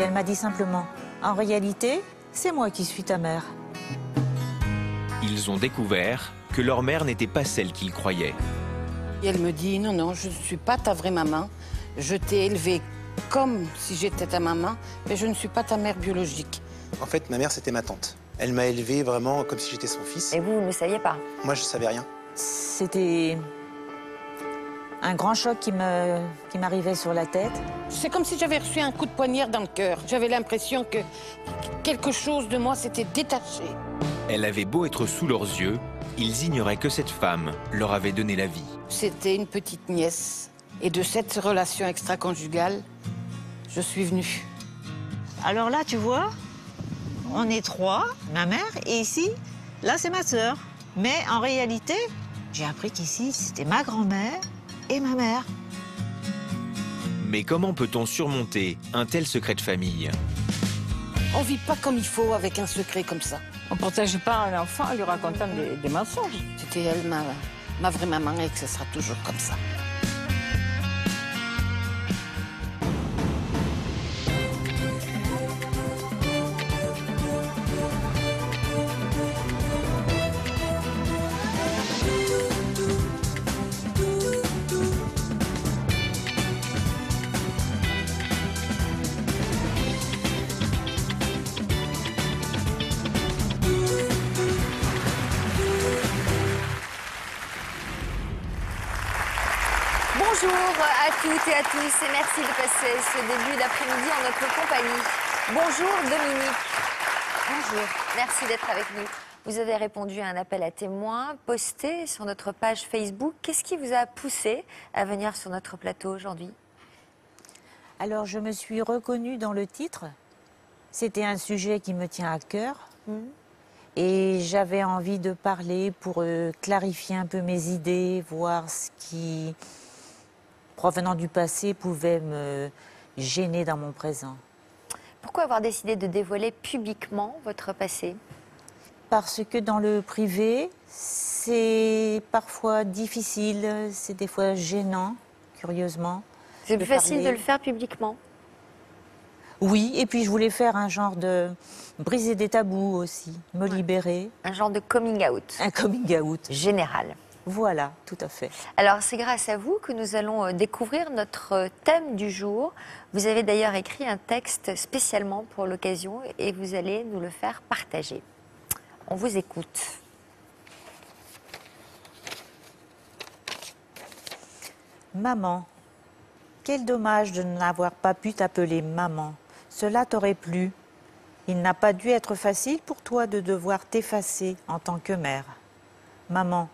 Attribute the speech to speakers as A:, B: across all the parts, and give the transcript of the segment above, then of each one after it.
A: Et elle m'a dit simplement, en réalité, c'est moi qui suis ta mère.
B: Ils ont découvert que leur mère n'était pas celle qu'ils croyaient.
C: Et elle me dit, non, non, je ne suis pas ta vraie maman. Je t'ai élevée comme si j'étais ta maman, mais je ne suis pas ta mère biologique.
D: En fait, ma mère, c'était ma tante. Elle m'a élevé vraiment comme si j'étais son fils.
E: Et vous ne le saviez pas?
D: Moi, je savais rien.
A: C'était un grand choc qui m'arrivait sur la tête.
C: C'est comme si j'avais reçu un coup de poignard dans le cœur. J'avais l'impression que quelque chose de moi s'était détaché.
B: Elle avait beau être sous leurs yeux, ils ignoraient que cette femme leur avait donné la vie.
C: C'était une petite nièce. Et de cette relation extra-conjugale, je suis venue.
A: Alors là, tu vois, on est trois, ma mère, et ici, là, c'est ma sœur. Mais en réalité, j'ai appris qu'ici, c'était ma grand-mère et ma mère.
B: Mais comment peut-on surmonter un tel secret de famille?
C: On vit pas comme il faut avec un secret comme ça.
E: On ne protège pas un enfant en lui racontant des mensonges.
C: C'était elle, ma vraie maman, et que ce sera toujours comme ça.
F: Bonjour à toutes et à tous et merci de passer ce début d'après-midi en notre compagnie. Bonjour Dominique. Bonjour. Merci d'être avec nous. Vous avez répondu à un appel à témoins posté sur notre page Facebook. Qu'est-ce qui vous a poussé à venir sur notre plateau aujourd'hui?
A: Alors, je me suis reconnue dans le titre. C'était un sujet qui me tient à cœur. Et j'avais envie de parler pour clarifier un peu mes idées, voir ce qui, provenant du passé, pouvait me gêner dans mon présent.
F: Pourquoi avoir décidé de dévoiler publiquement votre passé?
A: Parce que dans le privé, c'est parfois difficile, c'est des fois gênant, curieusement.
F: C'est plus facile
A: parler.
F: de le faire publiquement?
A: Oui, et puis je voulais faire un genre de briser des tabous aussi, me libérer.
F: Un genre de coming out.
A: Un coming out.
F: Général.
A: Voilà, tout à fait.
F: Alors, c'est grâce à vous que nous allons découvrir notre thème du jour. Vous avez d'ailleurs écrit un texte spécialement pour l'occasion et vous allez nous le faire partager. On vous écoute.
A: Maman, quel dommage de n'avoir pas pu t'appeler maman. Cela t'aurait plu. Il n'a pas dû être facile pour toi de devoir t'effacer en tant que mère. Maman,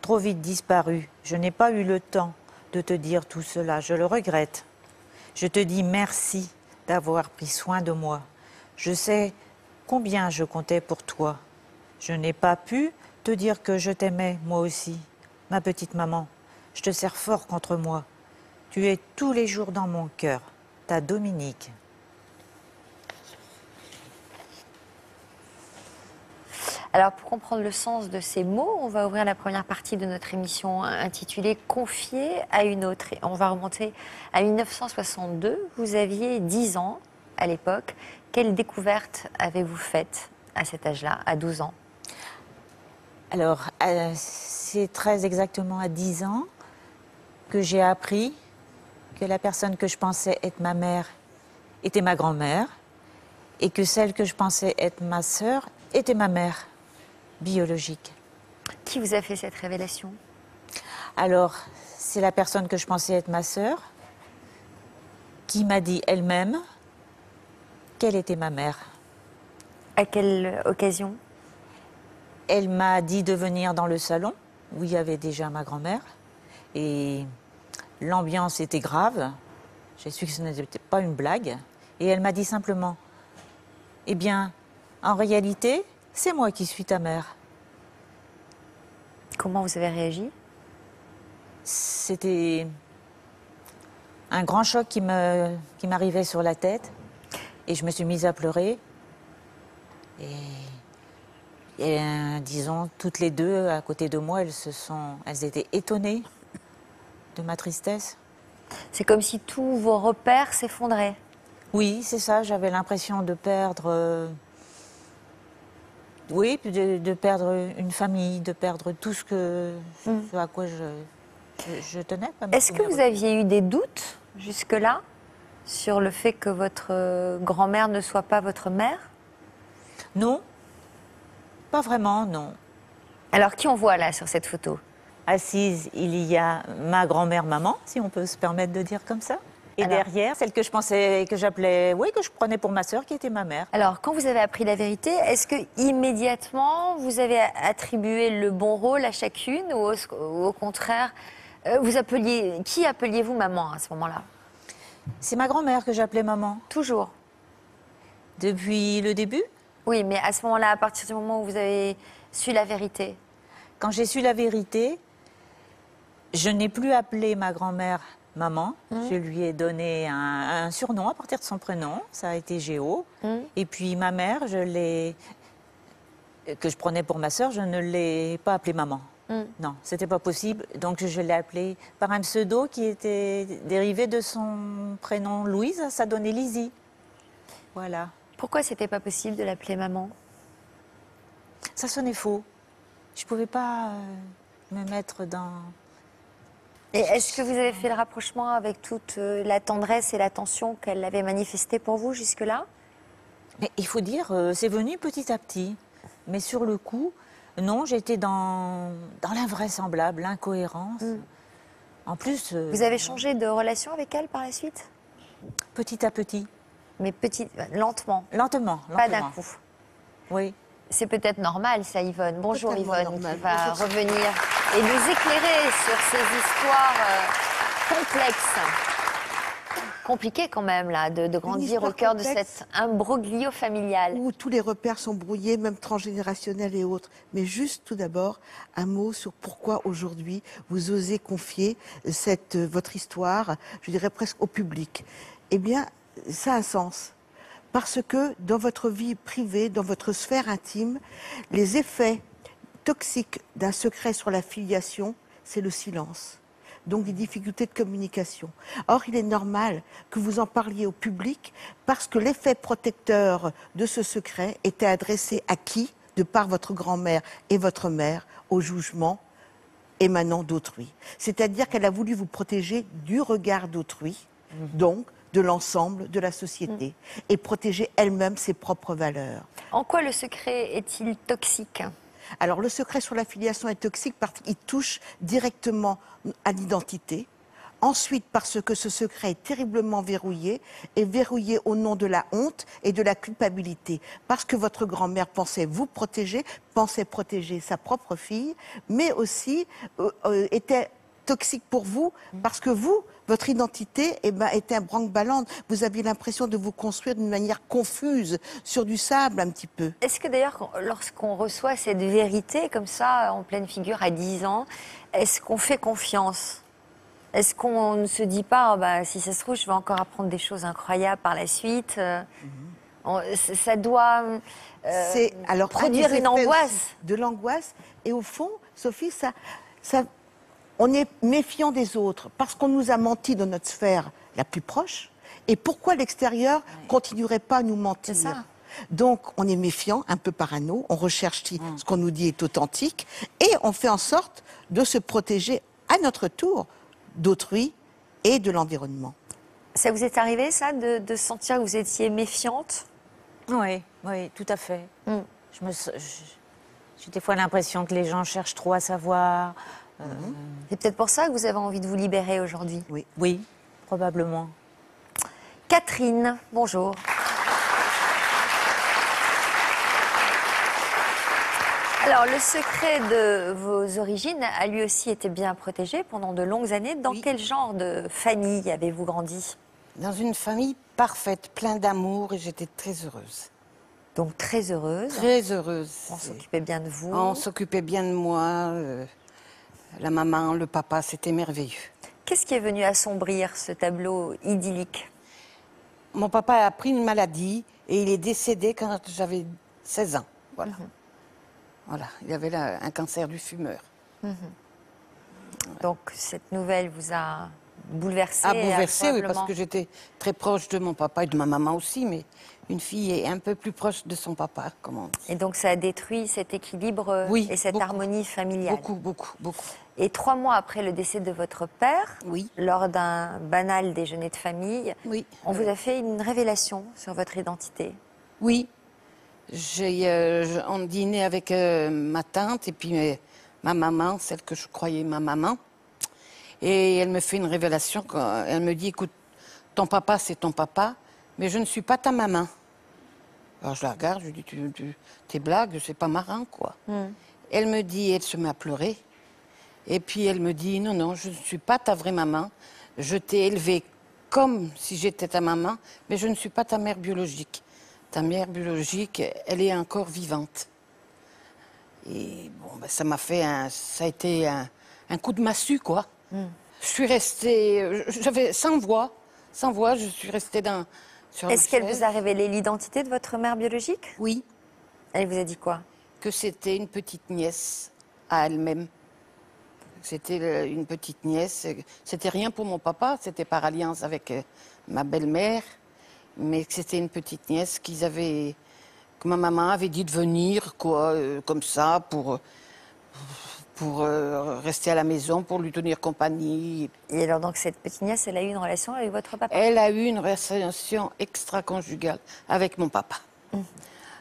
A: trop vite disparue, je n'ai pas eu le temps de te dire tout cela, je le regrette. Je te dis merci d'avoir pris soin de moi. Je sais combien je comptais pour toi. Je n'ai pas pu te dire que je t'aimais, moi aussi. Ma petite maman, je te serre fort contre moi. Tu es tous les jours dans mon cœur. Ta Dominique.
F: Alors, pour comprendre le sens de ces mots, on va ouvrir la première partie de notre émission intitulée « Confier à une autre ». Et on va remonter à 1962. Vous aviez 10 ans à l'époque. Quelle découverte avez-vous faite à cet âge-là, à 12 ans?
A: Alors, c'est très exactement à 10 ans que j'ai appris que la personne que je pensais être ma mère était ma grand-mère et que celle que je pensais être ma sœur était ma mère biologique.
F: Qui vous a fait cette révélation?
A: Alors, c'est la personne que je pensais être ma sœur qui m'a dit elle-même qu'elle était ma mère.
F: À quelle occasion?
A: Elle m'a dit de venir dans le salon où il y avait déjà ma grand-mère et l'ambiance était grave. J'ai su que ce n'était pas une blague et elle m'a dit simplement « Eh bien, en réalité, c'est moi qui suis ta mère. »
F: Comment vous avez réagi?
A: C'était un grand choc qui m'arrivait sur la tête et je me suis mise à pleurer. Et disons, toutes les deux, à côté de moi, elles étaient étonnées de ma tristesse.
F: C'est comme si tous vos repères s'effondraient.
A: Oui, c'est ça, j'avais l'impression de perdre... oui, de perdre une famille, de perdre tout ce à quoi je tenais.
F: Est-ce que vous aviez eu des doutes jusque-là sur le fait que votre grand-mère ne soit pas votre mère?
A: Non, pas vraiment, non.
F: Alors, qui on voit là sur cette photo?
A: Assise, il y a ma grand-mère maman, si on peut se permettre de dire comme ça. Et
F: Alors,
A: derrière, celle que je pensais, que j'appelais, oui, que je prenais pour ma sœur, qui était ma mère.
F: Alors, quand vous avez appris la vérité, est-ce que immédiatement vous avez attribué le bon rôle à chacune ou au contraire, qui appeliez-vous maman à ce moment-là?
A: C'est ma grand-mère que j'appelais maman.
F: Toujours.
A: Depuis le début,
F: Oui, mais à ce moment-là, à partir du moment où vous avez su la vérité.
A: quand j'ai su la vérité, je n'ai plus appelé ma grand-mère maman. Je lui ai donné un surnom à partir de son prénom. Ça a été Géo. Et puis ma mère, que je prenais pour ma sœur, je ne l'ai pas appelée maman. Non, c'était pas possible. Donc je l'ai appelée par un pseudo qui était dérivé de son prénom Louise. Ça donnait Lizzie. Voilà.
F: Pourquoi c'était pas possible de l'appeler maman?
A: Ça sonnait faux. Je pouvais pas me mettre dans...
F: Et est-ce que vous avez fait le rapprochement avec toute la tendresse et l'attention qu'elle avait manifestée pour vous jusque-là?
A: Mais il faut dire, c'est venu petit à petit. Mais sur le coup, non, j'étais dans l'invraisemblable, l'incohérence. En plus...
F: Vous avez changé de relation avec elle par la suite?
A: Petit à petit.
F: Mais lentement,
A: Lentement.
F: pas d'un coup.
A: Oui.
F: C'est peut-être normal, ça, Yvonne. Bonjour,
G: Totalement
F: Yvonne,
G: normal.
F: qui va
G: Bonjour.
F: revenir et nous éclairer sur ces histoires complexes. Compliquées quand même, là, de grandir
G: histoire
F: au cœur de
G: complexe.
F: cet imbroglio familial.
G: Où tous les repères sont brouillés, même transgénérationnels et autres. Mais juste tout d'abord, un mot sur pourquoi aujourd'hui vous osez confier votre histoire, je dirais presque au public. Eh bien, ça a un sens. Parce que dans votre vie privée, dans votre sphère intime, les effets toxiques d'un secret sur la filiation, c'est le silence. Donc des difficultés de communication. Or, il est normal que vous en parliez au public parce que l'effet protecteur de ce secret était adressé à qui, de par votre grand-mère et votre mère, au jugement émanant d'autrui. C'est-à-dire qu'elle a voulu vous protéger du regard d'autrui, donc de l'ensemble de la société, et protéger elle-même ses propres valeurs.
F: En quoi le secret est-il toxique?
G: Alors, le secret sur la filiation est toxique parce qu'il touche directement à l'identité. Ensuite, parce que ce secret est terriblement verrouillé, et verrouillé au nom de la honte et de la culpabilité. Parce que votre grand-mère pensait vous protéger, pensait protéger sa propre fille, mais aussi était toxique pour vous, parce que vous, votre identité était un branque-ballante. Vous aviez l'impression de vous construire d'une manière confuse, sur du sable un petit peu.
F: Est-ce que d'ailleurs, lorsqu'on reçoit cette vérité comme ça, en pleine figure à 10 ans, est-ce qu'on fait confiance? Est-ce qu'on ne se dit pas, si ça se trouve, je vais encore apprendre des choses incroyables par la suite ça doit produire une angoisse.
G: De l'angoisse. Et au fond, Sophie, on est méfiant des autres parce qu'on nous a menti dans notre sphère la plus proche. Et pourquoi l'extérieur continuerait pas à nous mentir?
F: C'est ça.
G: Donc, on est méfiant, un peu parano, on recherche si ce qu'on nous dit est authentique et on fait en sorte de se protéger à notre tour d'autrui et de l'environnement.
F: Ça vous est arrivé, ça, de sentir que vous étiez méfiante?
A: Oui, tout à fait. J'ai des fois l'impression que les gens cherchent trop à savoir.
F: C'est peut-être pour ça que vous avez envie de vous libérer aujourd'hui.
A: Oui, probablement.
F: Catherine, bonjour. Alors, le secret de vos origines a lui aussi été bien protégé pendant de longues années. Dans quel genre de famille avez-vous grandi?
C: Dans une famille parfaite, plein d'amour, et j'étais très heureuse.
F: Donc très heureuse.
C: Très heureuse.
F: On s'occupait bien de vous.
C: On s'occupait bien de moi. La maman, le papa, c'était merveilleux.
F: Qu'est-ce qui est venu assombrir ce tableau idyllique?
C: Mon papa a pris une maladie et il est décédé quand j'avais 16 ans. Voilà. Voilà, il avait un cancer du fumeur.
F: Donc cette nouvelle vous a bouleversé.
C: À bouleverser, oui,
F: probablement.
C: parce que j'étais très proche de mon papa et de ma maman aussi, mais une fille est un peu plus proche de son papa, comment on dit.
F: Et donc ça a détruit cet équilibre
C: Oui,
F: et cette
C: beaucoup.
F: harmonie familiale.
C: Beaucoup, beaucoup, beaucoup.
F: Et 3 mois après le décès de votre père,
C: Oui.
F: lors d'un banal déjeuner de famille,
C: Oui.
F: on vous a fait une révélation sur votre identité.
C: Oui. On dînait avec ma tante et puis ma maman, celle que je croyais ma maman. Et elle me fait une révélation. Elle me dit, écoute, ton papa, c'est ton papa, mais je ne suis pas ta maman. Alors je la regarde, je lui dis, tes blagues, c'est pas marrant, quoi. Elle me dit, elle se met à pleurer. Et puis elle me dit, non, non, je ne suis pas ta vraie maman. Je t'ai élevée comme si j'étais ta maman, mais je ne suis pas ta mère biologique. Ta mère biologique, elle est encore vivante. Et bon, ben, ça a été un coup de massue, quoi. Je suis restée, j'avais sans voix, je suis restée sur la
F: Est-ce qu'elle
C: chaise.
F: vous a révélé l'identité de votre mère biologique?
C: Oui,
F: Elle vous a dit quoi?
C: que c'était une petite nièce à elle-même. C'était une petite nièce. C'était rien pour mon papa, c'était par alliance avec ma belle-mère, mais que c'était une petite nièce que ma maman avait dit de venir, quoi, comme ça, pour rester à la maison, pour lui tenir compagnie.
F: Et alors donc cette petite nièce, elle a eu une relation avec votre papa?
C: Elle a eu une relation extra-conjugale avec mon papa.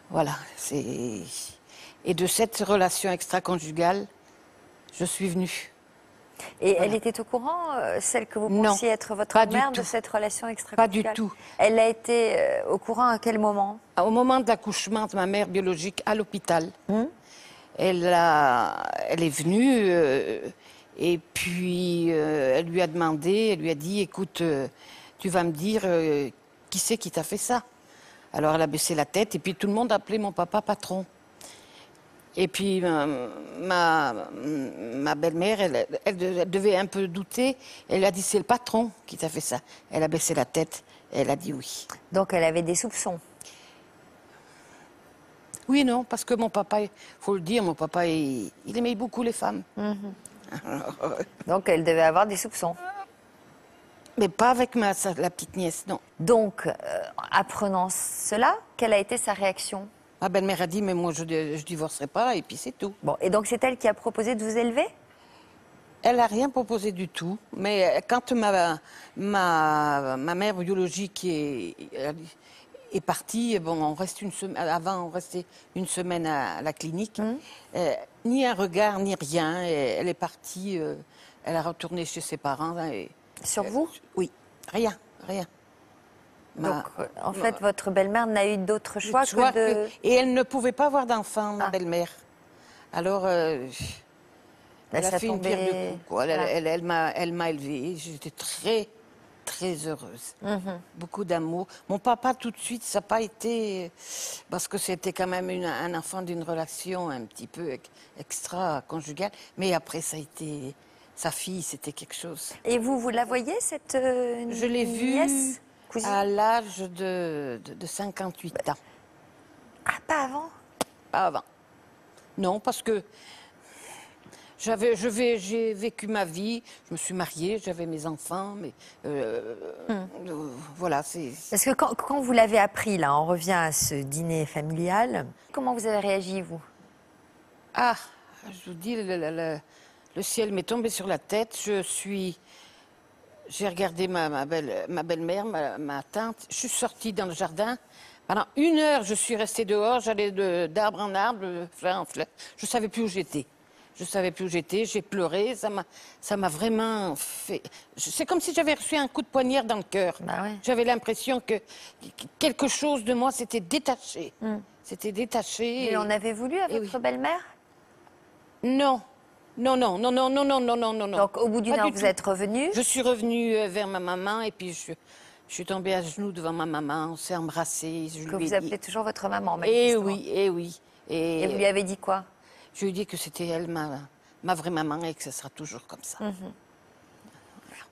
C: Voilà. Et de cette relation extra-conjugale, je suis venue.
F: Et elle était au courant, celle que vous
C: Non,
F: pensiez être votre
C: pas du
F: mère, de
C: tout.
F: cette relation extra-conjugale?
C: Pas du tout.
F: Elle a été au courant à quel moment?
C: Au moment de l'accouchement de ma mère biologique à l'hôpital, elle est venue et puis elle lui a demandé, elle lui a dit, écoute, tu vas me dire qui c'est qui t'a fait ça? Alors elle a baissé la tête et puis tout le monde appelait mon papa patron. Et puis ma belle-mère, elle devait un peu douter. Elle a dit, c'est le patron qui t'a fait ça. Elle a baissé la tête et elle a dit oui.
F: Donc elle avait des soupçons.
C: Oui et non, parce que mon papa, il faut le dire, mon papa, il aimait beaucoup les femmes.
F: Donc elle devait avoir des soupçons.
C: Mais pas avec la petite nièce, non.
F: Donc, apprenant cela, quelle a été sa réaction?
C: Ma belle-mère a dit, mais moi, je divorcerai pas, et puis c'est tout.
F: Bon, et donc c'est elle qui a proposé de vous élever?
C: Elle n'a rien proposé du tout, mais quand ma mère biologique est partie, bon, on reste une semaine, avant on restait une semaine à la clinique, ni un regard, ni rien, elle est partie, elle a retourné chez ses parents.
F: Sur vous?
C: Oui, rien.
F: Donc, en fait, votre belle-mère n'a eu d'autre choix que de...
C: Et elle ne pouvait pas avoir d'enfant, ma belle-mère. Alors, elle a fait une pierre de coups, quoi. Elle m'a élevée. J'étais très, très heureuse. Beaucoup d'amour. Mon papa, tout de suite, ça n'a pas été... Parce que c'était quand même un enfant d'une relation un petit peu extra-conjugale. Mais après, ça a été... Sa fille, c'était quelque chose.
F: Et vous la voyez, cette
C: Je l'ai
F: nièce,
C: vue
F: cousine?
C: à l'âge de 58 ans.
F: Ah, pas avant?
C: Pas avant. Non, parce que j'ai vécu ma vie, je me suis mariée, j'avais mes enfants, mais voilà, c'est...
F: Parce que quand vous l'avez appris, là, on revient à ce dîner familial, comment vous avez réagi, vous?
C: Ah, je vous dis, le ciel m'est tombé sur la tête, j'ai regardé ma belle-mère, ma tante, je suis sortie dans le jardin. Pendant 1 heure, je suis restée dehors, j'allais d'arbre en arbre, de fleur en fleur. Je ne savais plus où j'étais. J'ai pleuré, ça m'a vraiment fait... C'est comme si j'avais reçu un coup de poignard dans le cœur.
F: Bah ouais.
C: J'avais l'impression que quelque chose de moi s'était détaché. C'était détaché.
F: Et en avez voulu à
C: et
F: votre belle-mère?
C: Non. Non.
F: Donc, au bout d'une
C: Pas
F: heure,
C: du
F: vous
C: tout.
F: êtes revenu?
C: Je suis revenue vers ma maman et puis je suis tombée à genoux devant ma maman, on s'est embrassés.
F: Que vous appelez toujours votre maman,
C: Eh
F: manifestement.
C: oui.
F: Et vous lui avez dit quoi?
C: Je lui ai dit que c'était elle, ma vraie maman, et que ce sera toujours comme ça.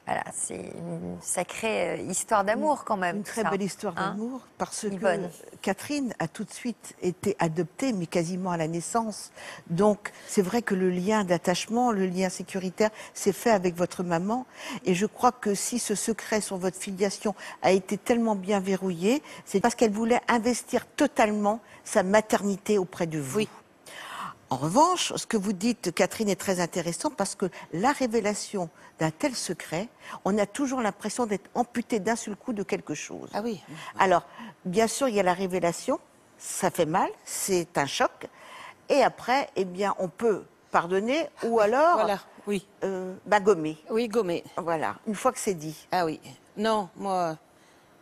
F: Voilà, c'est une sacrée histoire d'amour quand même.
G: Une très
F: ça.
G: belle histoire
F: Hein,
G: d'amour, parce que
F: Yvonne.
G: Catherine a tout de suite été adoptée, mais quasiment à la naissance. Donc, c'est vrai que le lien d'attachement, le lien sécuritaire, s'est fait avec votre maman. Et je crois que si ce secret sur votre filiation a été tellement bien verrouillé, c'est parce qu'elle voulait investir totalement sa maternité auprès de vous.
C: Oui.
G: En revanche, ce que vous dites, Catherine, est très intéressant parce que la révélation d'un tel secret, on a toujours l'impression d'être amputé d'un seul coup de quelque chose.
C: Ah oui.
G: Alors, bien sûr, il y a la révélation, ça fait mal, c'est un choc. Et après, eh bien, on peut pardonner ou alors
C: Voilà, oui.
G: gommer.
C: Oui, gommer.
G: Voilà, une fois que c'est dit.
C: Ah oui. Non, moi,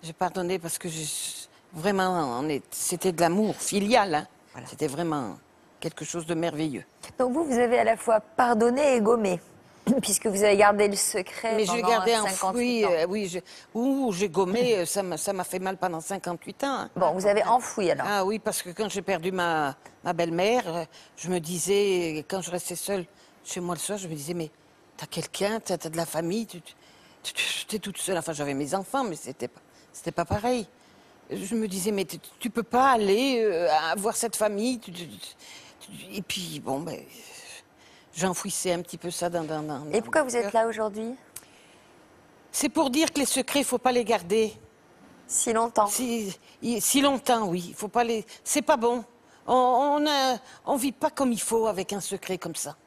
C: j'ai pardonné parce que vraiment, c'était de l'amour filial. Hein.
G: Voilà.
C: C'était vraiment quelque chose de merveilleux.
F: Donc vous avez à la fois pardonné et gommé, puisque vous avez gardé le secret
C: Mais
F: pendant
C: je gardais
F: 58 ans.
C: oui, j'ai gommé, ça m'a fait mal pendant 58 ans. Hein.
F: Bon, vous avez enfoui alors.
C: Ah oui, parce que quand j'ai perdu ma belle-mère, je me disais, quand je restais seule chez moi le soir, je me disais, mais t'as quelqu'un, t'as de la famille, t'es toute seule. Enfin, j'avais mes enfants, mais c'était pas pareil. Je me disais, mais tu peux pas aller voir cette famille. Et puis, bon, ben, j'enfouissais un petit peu ça dans
F: Et pourquoi vous êtes là aujourd'hui?
C: C'est pour dire que les secrets, il faut pas les garder.
F: Si longtemps.
C: Si longtemps, oui. Il faut pas les. C'est pas bon. On vit pas comme il faut avec un secret comme ça.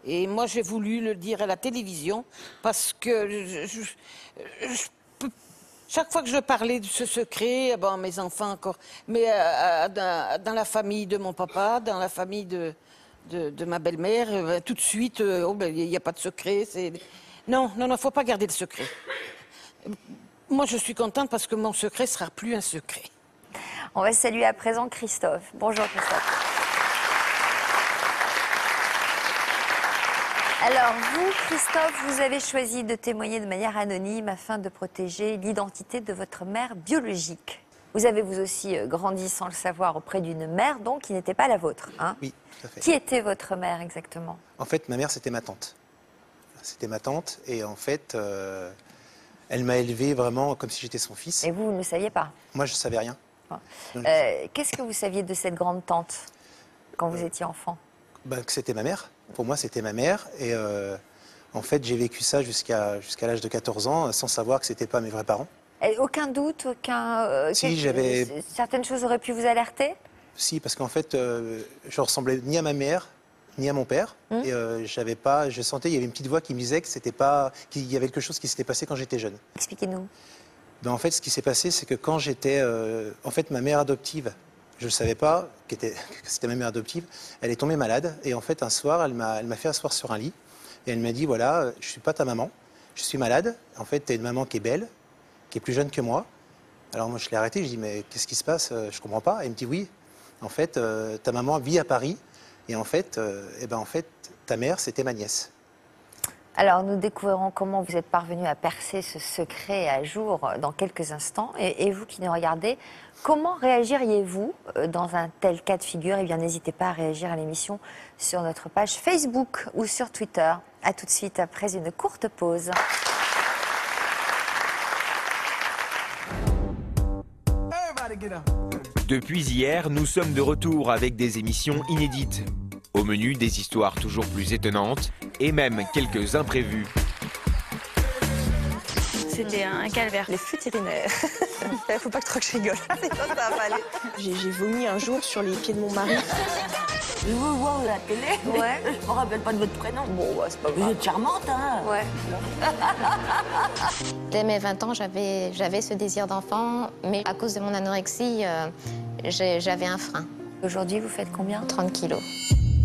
C: Et moi, j'ai voulu le dire à la télévision parce que chaque fois que je parlais de ce secret, bon, mes enfants encore, mais dans la famille de mon papa, dans la famille de ma belle-mère, tout de suite, il n'y a pas de secret. Non, faut pas garder le secret. Moi, je suis contente parce que mon secret sera plus un secret.
F: On va saluer à présent Christophe. Bonjour Christophe. Alors vous, Christophe, vous avez choisi de témoigner de manière anonyme afin de protéger l'identité de votre mère biologique. Vous avez vous aussi grandi sans le savoir auprès d'une mère donc qui n'était pas la vôtre. Hein?
D: Oui, tout à fait.
F: Qui était votre mère exactement?
D: En fait, ma mère, c'était ma tante. C'était ma tante et en fait, elle m'a élevé vraiment comme si j'étais son fils.
F: Et vous ne le saviez pas?
D: Moi, je ne savais rien.
F: Qu'est-ce que vous saviez de cette grande tante quand vous étiez enfant?
D: Que c'était ma mère. Pour moi, c'était ma mère. Et en fait, j'ai vécu ça jusqu'à l'âge de 14 ans sans savoir que ce n'était pas mes vrais parents.
F: Et aucun doute,
D: Si, j'avais...
F: certaines choses auraient pu vous alerter?
D: Si, parce qu'en fait, je ressemblais ni à ma mère, ni à mon père. Et je sentais, il y avait une petite voix qui me disait que qu'il y avait quelque chose qui s'était passé quand j'étais jeune.
F: Expliquez-nous.
D: En fait, ce qui s'est passé, c'est que quand j'étais... en fait, ma mère adoptive, je ne savais pas que c'était ma mère adoptive, elle est tombée malade. Et en fait, un soir, elle m'a fait asseoir sur un lit. Et elle m'a dit, voilà, je ne suis pas ta maman, je suis malade. En fait, tu es une maman qui est belle, qui est plus jeune que moi. Alors moi, je l'ai arrêtée, je dis, mais qu'est-ce qui se passe? Je ne comprends pas. Et elle me dit, oui, en fait, ta maman vit à Paris. Et en fait, ta mère, c'était ma nièce.
F: Alors, nous découvrirons comment vous êtes parvenu à percer ce secret à jour dans quelques instants. Et vous qui nous regardez, comment réagiriez-vous dans un tel cas de figure? Eh bien, n'hésitez pas à réagir à l'émission sur notre page Facebook ou sur Twitter. A tout de suite après une courte pause.
B: Depuis hier, nous sommes de retour avec des émissions inédites. Au menu, des histoires toujours plus étonnantes et même quelques imprévus.
H: C'était un calvaire.
I: Les flûtes urinaires. Faut pas que trop que je rigole. Ça va aller.
H: J'ai vomi un jour sur les pieds de mon mari.
I: Je vous vois à la télé.
F: Ouais.
I: Je me rappelle pas de votre prénom. Bon, bah, c'est pas grave. Vous êtes charmante, hein.
F: Ouais.
J: Dès mes 20 ans, j'avais ce désir d'enfant, mais à cause de mon anorexie, j'avais un frein.
F: Aujourd'hui, vous faites combien?
J: 30 kilos.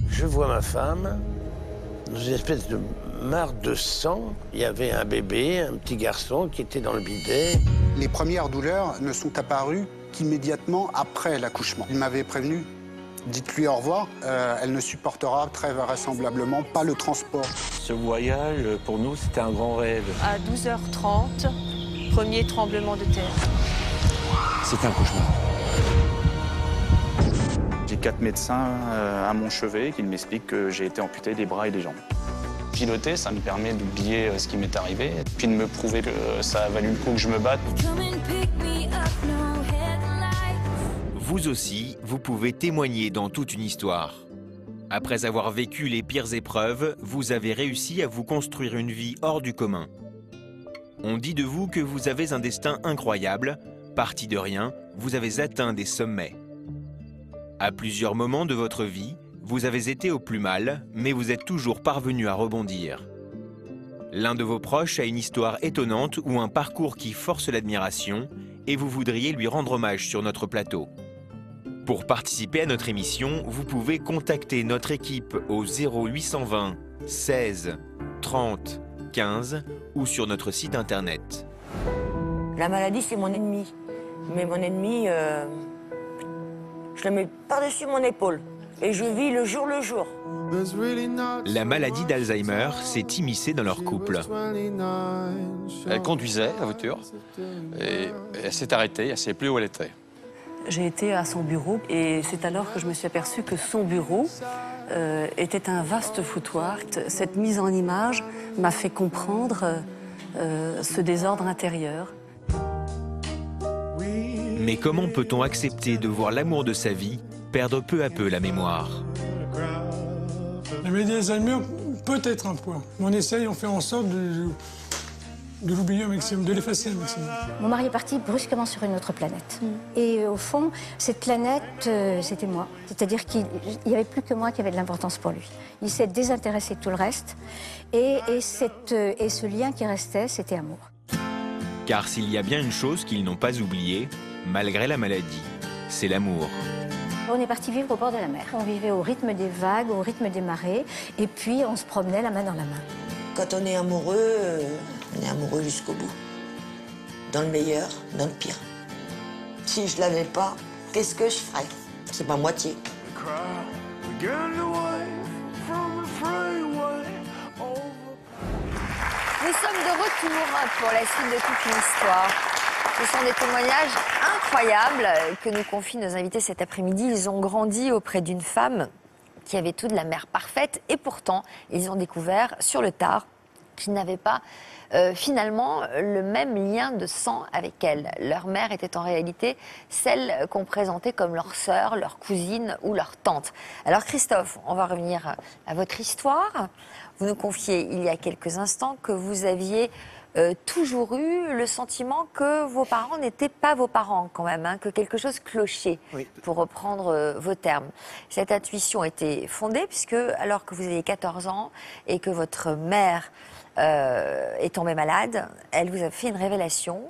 K: Je vois ma femme dans une espèce de mare de sang. Il y avait un bébé, un petit garçon qui était dans le bidet.
L: Les premières douleurs ne sont apparues qu'immédiatement après l'accouchement. Il m'avait prévenu, dites-lui au revoir, elle ne supportera très vraisemblablement pas le transport.
M: Ce voyage, pour nous, c'était un grand rêve.
H: À 12h30, premier tremblement de terre.
M: C'était un cauchemar.
N: J'ai 4 médecins à mon chevet qui m'expliquent que j'ai été amputé des bras et des jambes. piloter, ça me permet d'oublier ce qui m'est arrivé, et puis de me prouver que ça a valu le coup que je me batte.
B: Vous aussi, vous pouvez témoigner dans toute une histoire. Après avoir vécu les pires épreuves, vous avez réussi à vous construire une vie hors du commun. On dit de vous que vous avez un destin incroyable. Parti de rien, vous avez atteint des sommets. À plusieurs moments de votre vie, vous avez été au plus mal, mais vous êtes toujours parvenu à rebondir. L'un de vos proches a une histoire étonnante ou un parcours qui force l'admiration et vous voudriez lui rendre hommage sur notre plateau. Pour participer à notre émission, vous pouvez contacter notre équipe au 0820 16 30 15 ou sur notre site internet.
O: La maladie, c'est mon ennemi. Mais mon ennemi, je le mets par-dessus mon épaule. Et je vis le jour le jour.
B: La maladie d'Alzheimer s'est immiscée dans leur couple.
P: Elle conduisait la voiture et elle s'est arrêtée, elle ne savait plus où elle était.
Q: J'ai été à son bureau et c'est alors que je me suis aperçue que son bureau était un vaste foutoir. Cette mise en image m'a fait comprendre ce désordre intérieur.
B: Mais comment peut-on accepter de voir l'amour de sa vie perdre peu à peu la mémoire?
R: La maladie d'Alzheimer peut être un poids. On essaye, on fait en sorte de l'oublier au maximum, de l'effacer au maximum.
S: Mon mari est parti brusquement sur une autre planète. Et au fond, cette planète, c'était moi. C'est-à-dire qu'il n'y avait plus que moi qui avait de l'importance pour lui. Il s'est désintéressé de tout le reste. Et ce lien qui restait, c'était amour.
B: Car s'il y a bien une chose qu'ils n'ont pas oubliée, malgré la maladie, c'est l'amour.
S: On est parti vivre au bord de la mer. On vivait au rythme des vagues, au rythme des marées. Et puis, on se promenait la main dans la main.
O: Quand on est amoureux jusqu'au bout. Dans le meilleur, dans le pire. Si je l'avais pas, qu'est-ce que je ferais? C'est pas moitié.
F: Nous sommes de retour pour la suite de toute une histoire. Ce sont des témoignages incroyables que nous confient nos invités cet après-midi. Ils ont grandi auprès d'une femme qui avait tout de la mère parfaite et pourtant, ils ont découvert sur le tard qu'ils n'avaient pas finalement le même lien de sang avec elle. Leur mère était en réalité celle qu'on présentait comme leur sœur, leur cousine ou leur tante. Alors Christophe, on va revenir à votre histoire. Vous nous confiez il y a quelques instants que vous aviez toujours eu le sentiment que vos parents n'étaient pas vos parents quand même, hein, que quelque chose clochait, oui, pour reprendre vos termes. Cette intuition était fondée puisque alors que vous aviez 14 ans et que votre mère est tombée malade, elle vous a fait une révélation.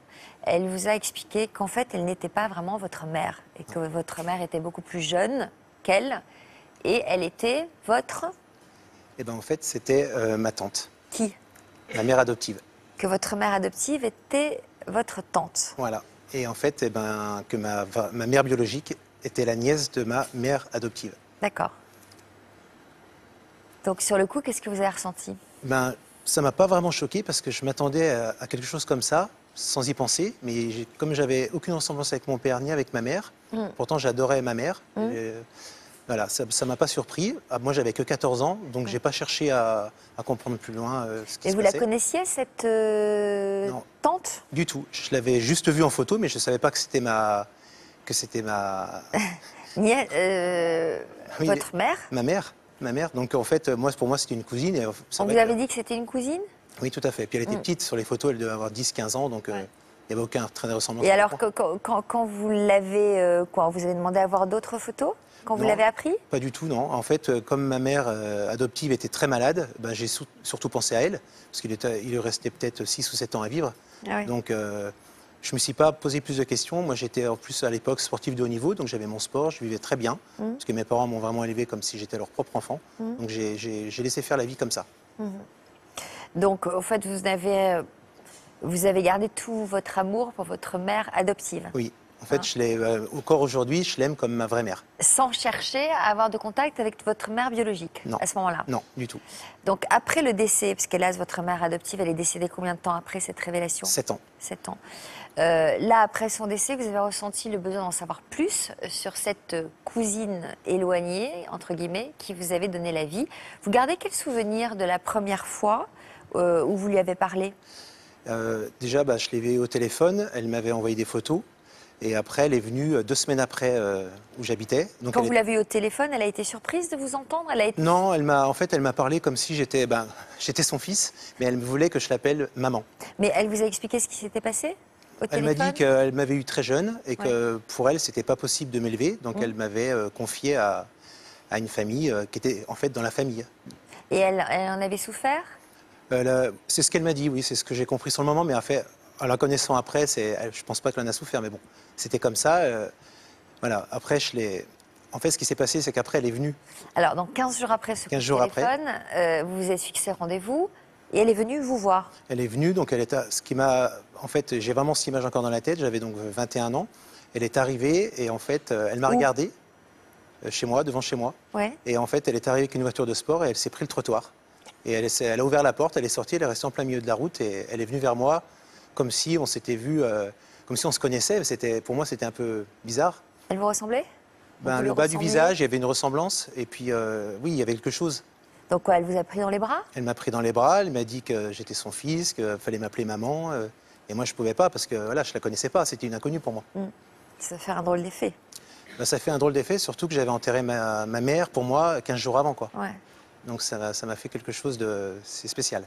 F: Elle vous a expliqué qu'en fait, elle n'était pas vraiment votre mère et que votre mère était beaucoup plus jeune qu'elle et elle était votre...
D: Eh bien, en fait, c'était ma tante.
F: Qui?
D: Ma mère adoptive.
F: Que votre mère adoptive était votre tante.
D: Voilà. Et en fait, eh ben, que ma mère biologique était la nièce de ma mère adoptive.
F: D'accord. Donc, sur le coup, qu'est-ce que vous avez ressenti?
D: Ben, ça ne m'a pas vraiment choqué parce que je m'attendais à quelque chose comme ça, sans y penser. Mais comme j'avais aucune ressemblance avec mon père ni avec ma mère, pourtant j'adorais ma mère. Voilà, ça ne m'a pas surpris. Moi, j'avais que 14 ans, donc je n'ai pas cherché à comprendre plus loin ce qui se passait.
F: Et vous la connaissiez, cette tante?
D: Du tout. Je l'avais juste vue en photo, mais je ne savais pas que c'était ma...
F: Votre mère?
D: Ma mère. Donc, en fait, pour moi, c'était une cousine. Et
F: on vous avait dit que c'était une cousine?
D: Oui, tout à fait. Puis elle était petite. Sur les photos, elle devait avoir 10-15 ans, donc il n'y avait aucun trait de ressemblance.
F: Et alors, quand vous l'avez... vous avez demandé à voir d'autres photos? Quand vous l'avez appris? Pas
D: du tout, non. En fait, comme ma mère adoptive était très malade, ben, j'ai surtout pensé à elle, parce qu'il lui restait peut-être 6 ou 7 ans à vivre. Ah oui. Donc, je ne me suis pas posé plus de questions. Moi, j'étais en plus à l'époque sportif de haut niveau, donc j'avais mon sport, je vivais très bien, parce que mes parents m'ont vraiment élevé comme si j'étais leur propre enfant. Donc, j'ai laissé faire la vie comme ça.
F: Donc, au fait, vous avez gardé tout votre amour pour votre mère adoptive?
D: Oui. En fait, encore aujourd'hui, je l'aime comme ma vraie mère.
F: Sans chercher à avoir de contact avec votre mère biologique
D: Non.
F: à ce moment-là?
D: Non, du tout.
F: Donc après le décès, parce qu'hélas, votre mère adoptive, elle est décédée combien de temps après cette révélation?
D: 7 ans.
F: 7 ans. Là, après son décès, vous avez ressenti le besoin d'en savoir plus sur cette cousine éloignée, entre guillemets, qui vous avait donné la vie. Vous gardez quel souvenir de la première fois où vous lui avez parlé?
D: Déjà, je l'ai vue au téléphone, elle m'avait envoyé des photos. Et après, elle est venue 2 semaines après où j'habitais.
F: Quand vous l'avez eu au téléphone, elle a été surprise de vous entendre?
D: Non, elle m'a parlé comme si j'étais son fils, mais elle voulait que je l'appelle maman.
F: Mais elle vous a expliqué ce qui s'était passé au téléphone?
D: Elle m'a dit qu'elle m'avait eu très jeune et que pour elle, c'était pas possible de m'élever. Donc elle m'avait confié à une famille qui était en fait dans la famille.
F: Et elle en avait souffert?
D: C'est ce qu'elle m'a dit, oui, c'est ce que j'ai compris sur le moment, mais en fait, en la connaissant après, je pense pas qu'elle en a souffert, mais bon, c'était comme ça. Voilà. Après, en fait, ce qui s'est passé, c'est qu'après, elle est venue.
F: Alors, donc 15 jours après ce coup de téléphone, vous vous êtes fixé rendez-vous et elle est venue vous voir.
D: Elle est venue, donc en fait, j'ai vraiment cette image encore dans la tête. J'avais donc 21 ans. Elle est arrivée et en fait, elle m'a regardé chez moi, devant chez moi.
F: Ouais.
D: Et en fait, elle est arrivée avec une voiture de sport et elle s'est pris le trottoir. Et elle a ouvert la porte, elle est sortie, elle est restée en plein milieu de la route et elle est venue vers moi comme si on s'était vu, comme si on se connaissait. Pour moi, c'était un peu bizarre.
F: Elle vous ressemblait?
D: Le bas du visage, il y avait une ressemblance. Et puis, oui, il y avait quelque chose.
F: Donc quoi, elle vous a pris dans les bras?
D: Elle m'a pris dans les bras, elle m'a dit que j'étais son fils, qu'il fallait m'appeler maman. Et moi, je ne pouvais pas parce que voilà, je ne la connaissais pas, c'était une inconnue pour moi.
F: Ça fait un drôle d'effet.
D: Ça fait un drôle d'effet, surtout que j'avais enterré ma mère pour moi 15 jours avant, quoi.
F: Ouais.
D: Donc ça m'a fait quelque chose c'est spécial.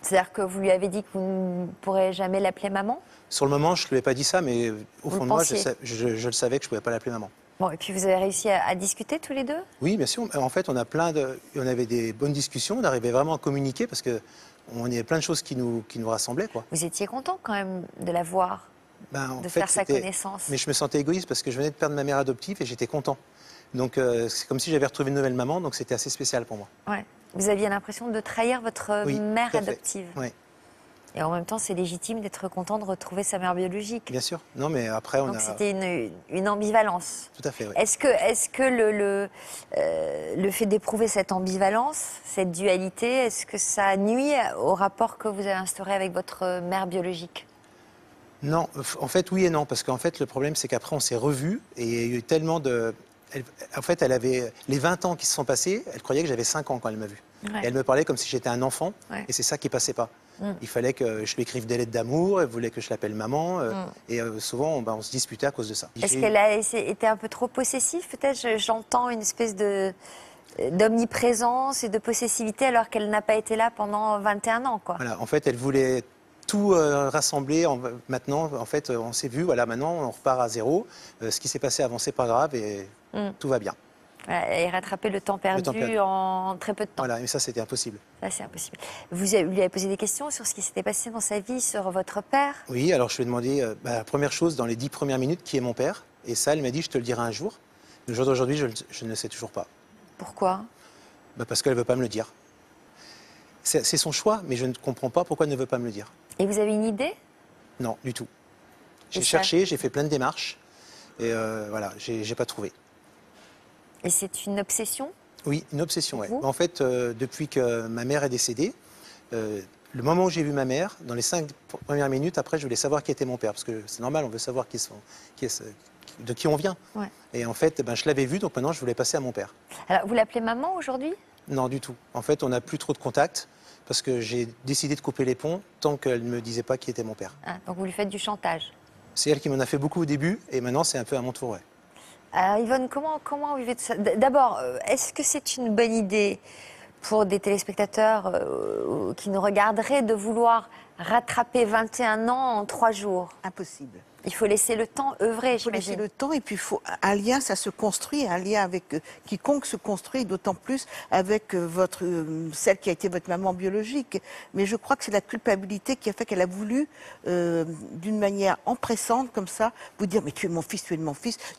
F: C'est-à-dire que vous lui avez dit que vous ne pourrez jamais l'appeler maman?
D: Sur le moment, je ne lui ai pas dit ça, mais au fond de moi, je le savais que je ne pouvais pas l'appeler maman.
F: Bon, et puis vous avez réussi à discuter tous les deux?
D: Oui, bien sûr. En fait, on avait des bonnes discussions, on arrivait vraiment à communiquer parce qu'on avait plein de choses qui nous rassemblaient, quoi.
F: Vous étiez content quand même de la voir, de faire sa connaissance?
D: Mais je me sentais égoïste parce que je venais de perdre ma mère adoptive et j'étais content. Donc c'est comme si j'avais retrouvé une nouvelle maman, donc c'était assez spécial pour moi.
F: Ouais. Vous aviez l'impression de trahir votre mère adoptive.
D: Oui.
F: Et en même temps, c'est légitime d'être content de retrouver sa mère biologique.
D: Bien sûr. Non, mais après,
F: donc c'était une ambivalence.
D: Tout à fait, oui.
F: Est-ce que le fait d'éprouver cette ambivalence, cette dualité, est-ce que ça nuit au rapport que vous avez instauré avec votre mère biologique?
D: Non, en fait, oui et non. Parce qu'en fait, le problème, c'est qu'après, on s'est revus et il y a eu tellement de... En fait, elle avait les 20 ans qui se sont passés, elle croyait que j'avais 5 ans quand elle m'a vu.
F: Ouais.
D: Et elle me parlait comme si j'étais un enfant,
F: ouais.
D: Et c'est ça qui passait pas. Il fallait que je lui écrive des lettres d'amour, elle voulait que je l'appelle maman, et souvent on se disputait à cause de ça.
F: Est-ce qu'elle a été un peu trop possessive? Peut-être j'entends une espèce d'omniprésence et de possessivité alors qu'elle n'a pas été là pendant 21 ans, quoi.
D: Voilà, en fait, elle voulait tout rassembler. Maintenant, en fait, on s'est vu, voilà, maintenant on repart à zéro. Ce qui s'est passé avant, c'est pas grave et tout va bien.
F: Et rattraper le temps perdu en très peu de temps.
D: Voilà, mais ça, c'était impossible.
F: Ça, c'est impossible. Vous lui avez posé des questions sur ce qui s'était passé dans sa vie, sur votre père?
D: Oui, alors je lui ai demandé, la première chose, dans les 10 premières minutes, qui est mon père? Et ça, elle m'a dit, je te le dirai un jour. Le jour d'aujourd'hui, je ne le sais toujours pas.
F: Pourquoi?
D: Parce qu'elle ne veut pas me le dire. C'est son choix, mais je ne comprends pas pourquoi elle ne veut pas me le dire.
F: Et vous avez une idée?
D: Non, du tout. J'ai cherché, j'ai fait plein de démarches, et voilà, j'ai pas trouvé.
F: Et c'est une obsession?
D: Oui, une obsession, oui. En fait, depuis que ma mère est décédée, le moment où j'ai vu ma mère, dans les 5 premières minutes, après, je voulais savoir qui était mon père. Parce que c'est normal, on veut savoir de qui on vient.
F: Ouais.
D: Et en fait, je l'avais vu, donc maintenant, je voulais passer à mon père.
F: Alors, vous l'appelez maman aujourd'hui?
D: Non, du tout. En fait, on n'a plus trop de contact, parce que j'ai décidé de couper les ponts tant qu'elle ne me disait pas qui était mon père.
F: Ah, donc vous lui faites du chantage?
D: C'est elle qui m'en a fait beaucoup au début, et maintenant, c'est un peu à mon tour, ouais.
F: Alors Yvonne, comment vous vivez tout ça? D'abord, est-ce que c'est une bonne idée pour des téléspectateurs qui nous regarderaient de vouloir rattraper 21 ans en 3 jours?
G: Impossible.
F: Il faut laisser le temps œuvrer,
G: il faut laisser le temps et puis un lien, ça se construit, un lien avec quiconque se construit, d'autant plus avec celle qui a été votre maman biologique. Mais je crois que c'est la culpabilité qui a fait qu'elle a voulu, d'une manière empressante comme ça, vous dire mais tu es mon fils,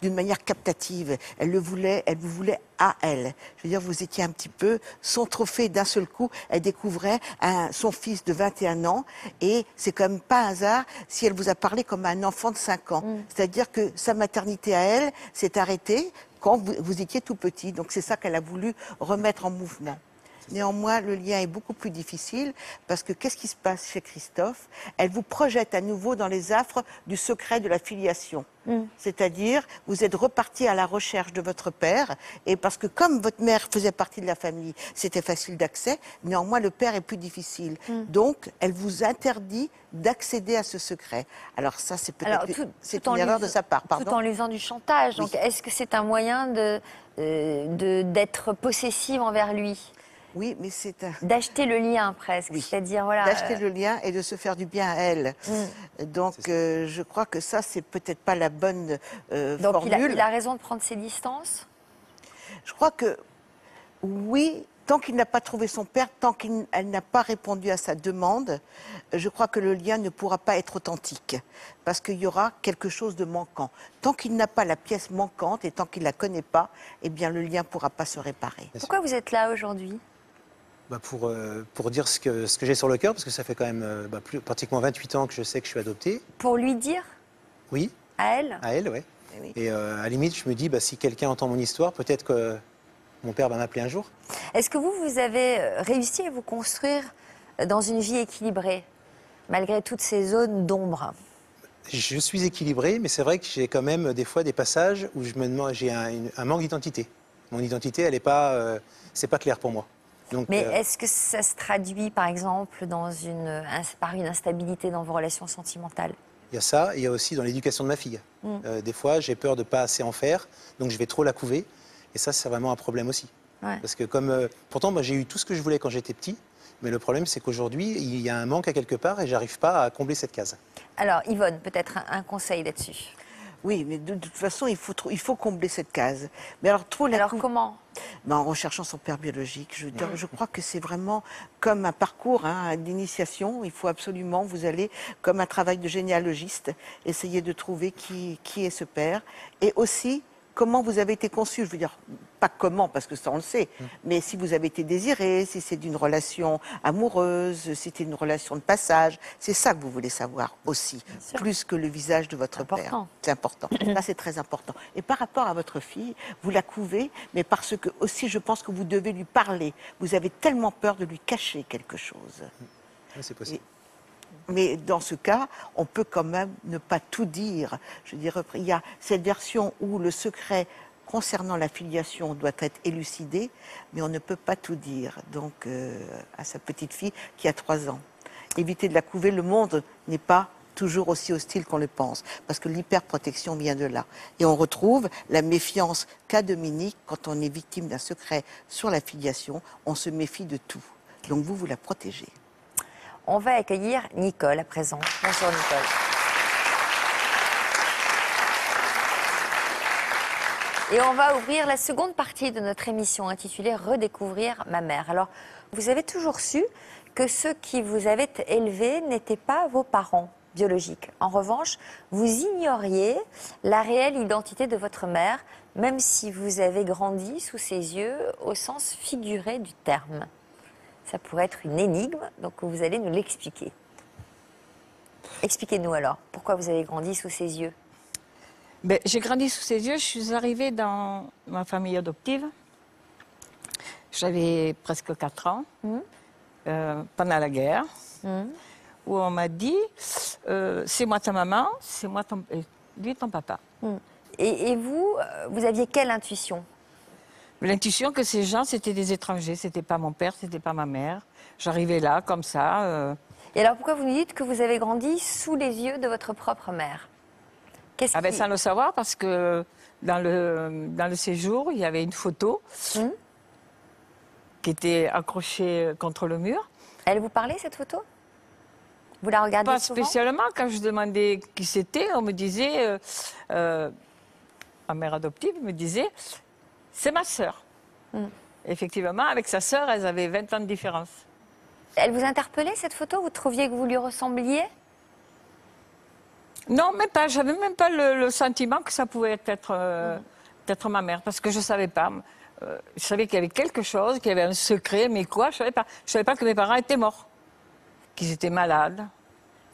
G: d'une manière captative. Elle vous voulait à elle. Je veux dire, vous étiez un petit peu son trophée d'un seul coup. Elle découvrait son fils de 21 ans et c'est quand même pas un hasard si elle vous a parlé comme un enfant de 5 ans. C'est-à-dire que sa maternité à elle s'est arrêtée quand vous étiez tout petit. Donc c'est ça qu'elle a voulu remettre en mouvement. Néanmoins, le lien est beaucoup plus difficile parce que qu'est-ce qui se passe chez Christophe? Elle vous projette à nouveau dans les affres du secret de la filiation. C'est-à-dire, vous êtes reparti à la recherche de votre père et parce que comme votre mère faisait partie de la famille, c'était facile d'accès, néanmoins le père est plus difficile. Donc, elle vous interdit d'accéder à ce secret. Alors ça, c'est peut-être une erreur de sa part. Pardon.
F: Tout en lui faisant du chantage. Donc, est-ce que c'est un moyen d'être possessive envers lui?
G: Oui, mais c'est
F: d'acheter le lien presque, c'est-à-dire voilà.
G: D'acheter le lien et de se faire du bien à elle. Donc je crois que ça c'est peut-être pas la bonne
F: Donc
G: formule.
F: il a raison de prendre ses distances.
G: Je crois que oui, tant qu'il n'a pas trouvé son père, tant qu'elle n'a pas répondu à sa demande, je crois que le lien ne pourra pas être authentique parce qu'il y aura quelque chose de manquant. Tant qu'il n'a pas la pièce manquante et tant qu'il la connaît pas, eh bien le lien pourra pas se réparer.
F: Pourquoi vous êtes là aujourd'hui?
D: Pour dire ce que j'ai sur le cœur, parce que ça fait quand même pratiquement 28 ans que je sais que je suis adopté.
F: Pour lui dire?
D: Oui.
F: À elle?
D: À elle, oui. Et à la limite, je me dis, si quelqu'un entend mon histoire, peut-être que mon père va m'appeler un jour.
F: Est-ce que vous avez réussi à vous construire dans une vie équilibrée, malgré toutes ces zones d'ombre?
D: Je suis équilibré, mais c'est vrai que j'ai quand même des fois des passages où je me demande, j'ai un manque d'identité. Mon identité, elle n'est pas, c'est pas clair pour moi. Donc,
F: mais est-ce que ça se traduit, par exemple, par une instabilité dans vos relations sentimentales?
D: Il y a ça, et il y a aussi dans l'éducation de ma fille. Des fois, j'ai peur de ne pas assez en faire, donc je vais trop la couver. Et ça, c'est vraiment un problème aussi. Parce que pourtant, moi, j'ai eu tout ce que je voulais quand j'étais petit, mais le problème, c'est qu'aujourd'hui, il y a un manque à quelque part et j'arrive pas à combler cette case.
F: Alors, Yvonne, peut-être un conseil là-dessus?
G: Oui, mais de toute façon, il faut combler cette case. Mais alors,
F: comment?
G: En recherchant son père biologique. Je crois que c'est vraiment comme un parcours d'initiation. Il faut absolument, vous allez, comme un travail de généalogiste, essayer de trouver qui est ce père. Et aussi, comment vous avez été conçu. Je veux dire, pas comment, parce que ça on le sait, mais si vous avez été désiré, si c'est d'une relation amoureuse, si c'était une relation de passage, c'est ça que vous voulez savoir aussi, plus que le visage de votre père. C'est important. Ça, c'est très important. Et par rapport à votre fille, vous la couvez, mais parce que aussi, je pense que vous devez lui parler. Vous avez tellement peur de lui cacher quelque chose.
D: C'est possible.
G: Mais dans ce cas, on peut quand même ne pas tout dire. Je dirais, il y a cette version où le secret concernant la filiation doit être élucidé, mais on ne peut pas tout dire. Donc, à sa petite fille qui a 3 ans. Évitez de la couver, le monde n'est pas toujours aussi hostile qu'on le pense, parce que l'hyperprotection vient de là. Et on retrouve la méfiance qu'a Dominique quand on est victime d'un secret sur la filiation, on se méfie de tout. Donc vous la protégez.
F: On va accueillir Nicole à présent. Bonjour Nicole. Et on va ouvrir la seconde partie de notre émission intitulée « Redécouvrir ma mère ». Alors, vous avez toujours su que ceux qui vous avaient élevé n'étaient pas vos parents biologiques. En revanche, vous ignoriez la réelle identité de votre mère, même si vous avez grandi sous ses yeux au sens figuré du terme. Ça pourrait être une énigme, donc vous allez nous l'expliquer. Expliquez-nous alors, pourquoi vous avez grandi sous ses yeux?
E: J'ai grandi sous ses yeux, je suis arrivée dans ma famille adoptive. J'avais presque 4 ans, pendant la guerre, où on m'a dit c'est moi ta maman, c'est moi lui ton papa.
F: Et vous aviez quelle intuition?
E: L'intuition que ces gens, c'était des étrangers, c'était pas mon père, c'était pas ma mère. J'arrivais là, comme ça.
F: Et alors pourquoi vous nous dites que vous avez grandi sous les yeux de votre propre mère?
E: Sans le savoir, parce que dans le séjour, il y avait une photo qui était accrochée contre le mur.
F: Elle vous parlait, cette photo? Vous la regardez
E: Pas
F: souvent?
E: spécialement. Quand je demandais qui c'était, on me disait, ma mère adoptive me disait, c'est ma sœur. Effectivement, avec sa sœur, elles avaient 20 ans de différence.
F: Elle vous interpellait, cette photo? Vous trouviez que vous lui ressembliez?
E: Non, même pas. J'avais même pas le sentiment que ça pouvait être ma mère, parce que je savais pas. je savais qu'il y avait quelque chose, qu'il y avait un secret, mais quoi, je savais pas. Je savais pas que mes parents étaient morts, qu'ils étaient malades,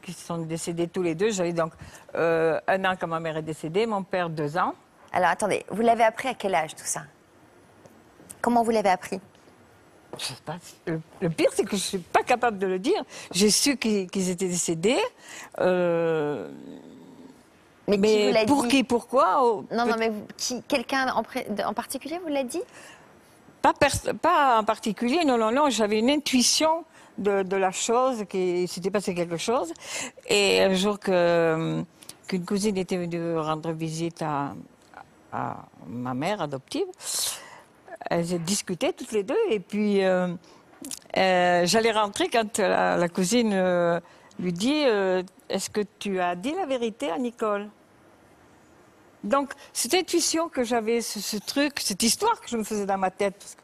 E: qu'ils sont décédés tous les deux. J'avais donc 1 an quand ma mère est décédée, mon père 2 ans.
F: Alors attendez, vous l'avez appris à quel âge tout ça? Comment vous l'avez appris?
E: Je sais pas. Le pire, c'est que je suis pas capable de le dire. J'ai su qu'ils étaient décédés.
F: Mais qui vous l'a
E: pour
F: dit?
E: qui, pourquoi?
F: Non, mais quelqu'un en particulier vous l'a dit?
E: Pas en particulier, non. J'avais une intuition de la chose, qu'il s'était passé quelque chose. Et un jour qu'une cousine était venue rendre visite à ma mère adoptive, elles discutaient toutes les deux. Et puis, j'allais rentrer quand la cousine lui dit est-ce que tu as dit la vérité à Nicole? Donc, cette intuition que j'avais, ce truc, cette histoire que je me faisais dans ma tête, parce que,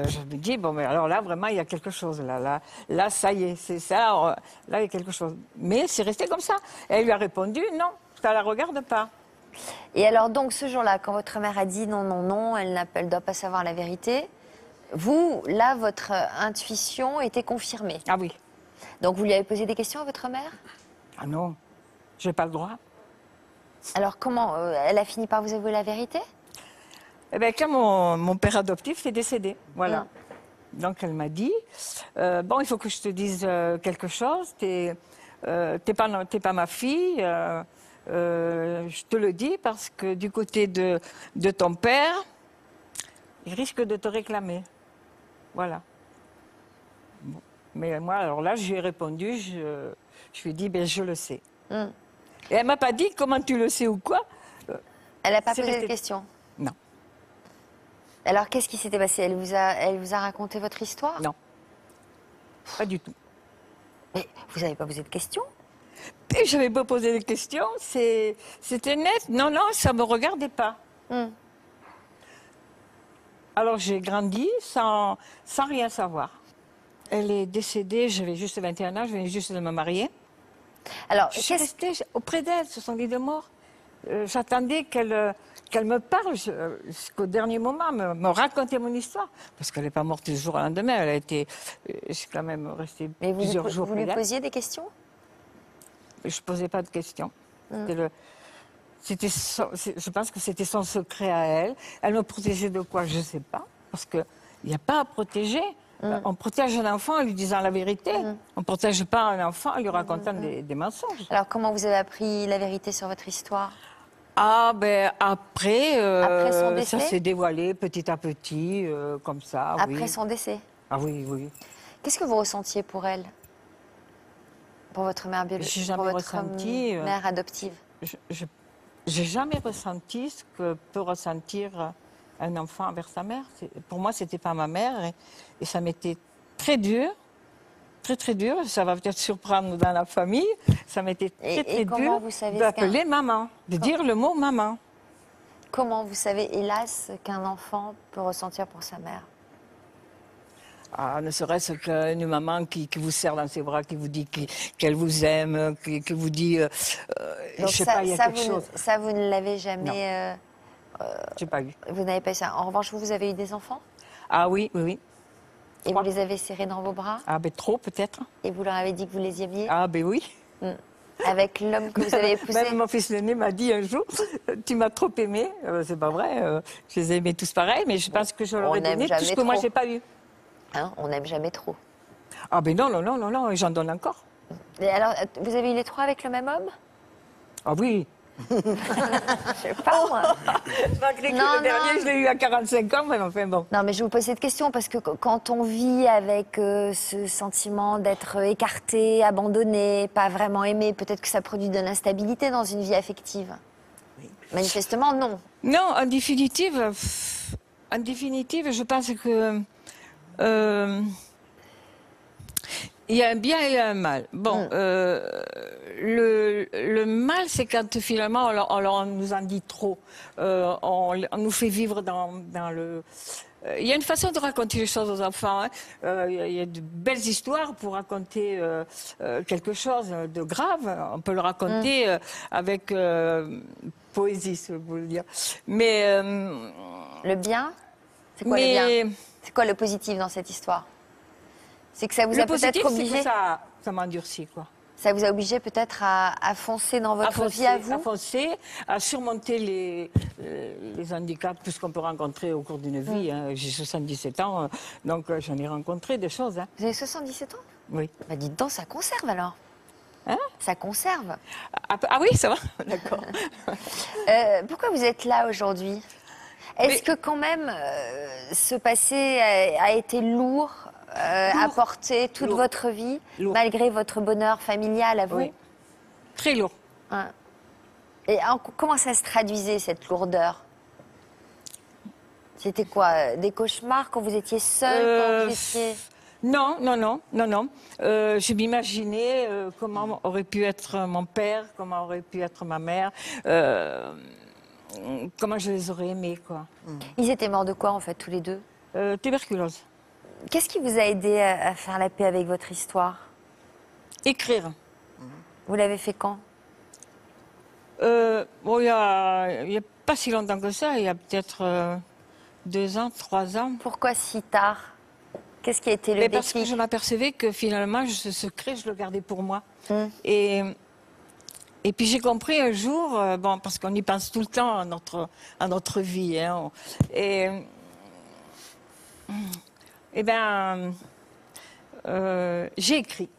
E: je me dis, bon, mais alors là, vraiment, il y a quelque chose. Là, ça y est, c'est ça. Là, il y a quelque chose. Mais c'est resté comme ça. Et elle lui a répondu, non, ça ne la regarde pas.
F: Et alors, donc, ce jour-là, quand votre mère a dit non, elle ne doit pas savoir la vérité, vous, là, votre intuition était confirmée?
E: Ah oui.
F: Donc, vous lui avez posé des questions à votre mère?
E: Ah non, je n'ai pas le droit.
F: Alors, comment elle a fini par vous avouer la vérité?
E: Eh bien, quand mon père adoptif est décédé, voilà. Donc, elle m'a dit, bon, il faut que je te dise quelque chose, t'es pas ma fille, je te le dis parce que du côté de ton père, il risque de te réclamer. Voilà. Bon. Mais moi, alors là, je lui ai répondu, je lui ai dit, ben, je le sais. Et elle m'a pas dit comment tu le sais ou quoi.
F: Elle n'a pas posé de questions?
E: Non.
F: Alors, qu'est-ce qui s'était passé? Elle vous a raconté votre histoire?
E: Non. Pas du tout.
F: Mais vous n'avez pas posé de questions?
E: Et je n'avais pas posé de questions, c'était net. Non, ça ne me regardait pas. Alors j'ai grandi sans rien savoir. Elle est décédée, j'avais juste 21 ans, je venais juste de me marier.
F: Alors,
E: je suis restée auprès d'elle sur son lit de mort. J'attendais qu'elle me parle jusqu'au dernier moment, me raconter mon histoire. Parce qu'elle n'est pas morte du jour au lendemain, elle a été... Je suis quand même restée plusieurs jours.
F: Vous lui posiez des questions?
E: Je ne posais pas de questions. Je pense que c'était son secret à elle. Elle me protégeait de quoi? Je ne sais pas. Parce qu'il n'y a pas à protéger. On protège un enfant en lui disant la vérité. On ne protège pas un enfant en lui racontant des mensonges.
F: Alors, comment vous avez appris la vérité sur votre histoire?
E: Ah, ben après
F: son décès?
E: Ça s'est dévoilé petit à petit, comme ça.
F: Après son décès?
E: Ah oui.
F: Qu'est-ce que vous ressentiez pour elle? Pour votre mère biologique?
E: J'ai jamais ressenti.
F: Mère adoptive?
E: J'ai jamais ressenti ce que peut ressentir un enfant envers sa mère. Pour moi, c'était pas ma mère et ça m'était très dur. Très dur, ça va peut-être surprendre dans la famille, ça m'était très dur d'appeler maman, de dire le mot maman.
F: Comment vous savez, hélas, qu'un enfant peut ressentir pour sa mère?
E: Ah, ne serait-ce qu'une maman qui vous serre dans ses bras, qui vous dit qu'elle vous aime, qui vous dit...
F: Donc
E: je sais pas, il y a quelque chose.
F: Ça, vous ne l'avez jamais...
E: J'ai pas eu.
F: Vous n'avez pas eu ça. En revanche, vous avez eu des enfants?
E: Ah oui.
F: Et vous les avez serrés dans vos bras?
E: Ah ben trop peut-être.
F: Et vous leur avez dit que vous les aimiez?
E: Ah ben oui.
F: Avec l'homme que vous avez épousé?
E: Même mon fils l'aîné m'a dit un jour, tu m'as trop aimé. C'est pas vrai, je les aimais tous pareil, mais je pense que je leur ai donné tout ce que moi j'ai pas eu.
F: Hein, on n'aime jamais trop.
E: Ah ben non, j'en donne encore.
F: Et alors, vous avez eu les 3 avec le même homme?
E: Ah oui.
F: Je sais pas, moi.
E: Malgré que le dernier, je l'ai eu à 45 ans, mais enfin bon.
F: Non, mais je vous pose cette question parce que quand on vit avec ce sentiment d'être écarté, abandonné, pas vraiment aimé, peut-être que ça produit de l'instabilité dans une vie affective. Oui. Manifestement, non.
E: Non, en définitive, je pense que... il y a un bien et il y a un mal. Bon, le mal, c'est quand finalement on nous en dit trop. On nous fait vivre dans le... Il y a une façon de raconter les choses aux enfants. Il y a de belles histoires pour raconter quelque chose de grave. On peut le raconter avec poésie, si vous voulez dire. Mais...
F: le bien? C'est quoi le bien? C'est quoi le positif dans cette histoire? C'est que ça vous a peut-être obligé...
E: Ça m'a endurci, quoi.
F: Ça vous a obligé peut-être à foncer dans votre vie à vous?
E: À foncer, à surmonter les handicaps, tout ce qu'on peut rencontrer au cours d'une vie. Hein. J'ai 77 ans, donc j'en ai rencontré des choses. Hein.
F: Vous avez 77 ans?
E: Oui.
F: Bah dites donc, ça conserve alors.
E: Hein?
F: Ça conserve.
E: Ah oui, ça va. D'accord.
F: Pourquoi vous êtes là aujourd'hui? Est-ce que quand même ce passé a été lourd à porter toute votre vie, malgré votre bonheur familial à vous?
E: Oui, très lourd.
F: Hein. Et comment ça se traduisait, cette lourdeur? C'était quoi? Des cauchemars quand vous étiez seul, quand vous étiez...
E: Non. Je m'imaginais comment aurait pu être mon père, comment aurait pu être ma mère, comment je les aurais aimés, quoi.
F: Ils étaient morts de quoi, en fait, tous les deux?
E: Tuberculose.
F: Qu'est-ce qui vous a aidé à faire la paix avec votre histoire?
E: Écrire.
F: Vous l'avez fait quand?
E: Bon, il y a pas si longtemps que ça, il y a peut-être 2 ans, 3 ans.
F: Pourquoi si tard? Qu'est-ce qui a été le déclic?
E: Parce que je m'apercevais que finalement, ce secret, je le gardais pour moi. Et puis j'ai compris un jour, bon, parce qu'on y pense tout le temps à notre vie, hein, j'ai écrit.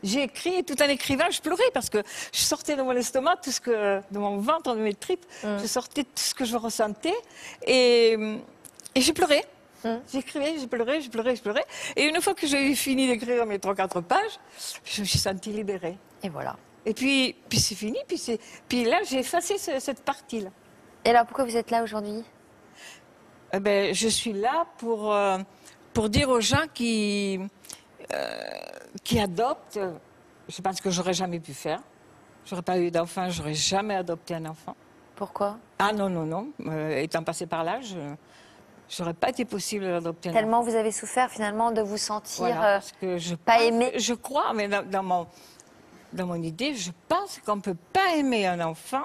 E: J'ai écrit et tout en écrivant, je pleurais parce que je sortais de mon estomac, de mon ventre, de mes tripes, je sortais tout ce que je ressentais et j'ai pleuré. J'écrivais, je pleurais. Et une fois que j'ai fini d'écrire mes 3-4 pages, je me suis sentie libérée.
F: Et voilà.
E: Et puis c'est fini, puis là j'ai effacé cette partie-là.
F: Et alors pourquoi vous êtes là aujourd'hui?
E: Je suis là pour dire aux gens qui adoptent, je pense que j'aurais jamais pu faire. J'aurais pas eu d'enfant, j'aurais jamais adopté un enfant.
F: Pourquoi?
E: Ah non. Étant passé par là, j'aurais pas été possible d'adopter un enfant.
F: Tellement vous avez souffert finalement de vous sentir
E: parce que
F: pas aimé.
E: Je crois, mais dans mon idée, je pense qu'on peut pas aimer un enfant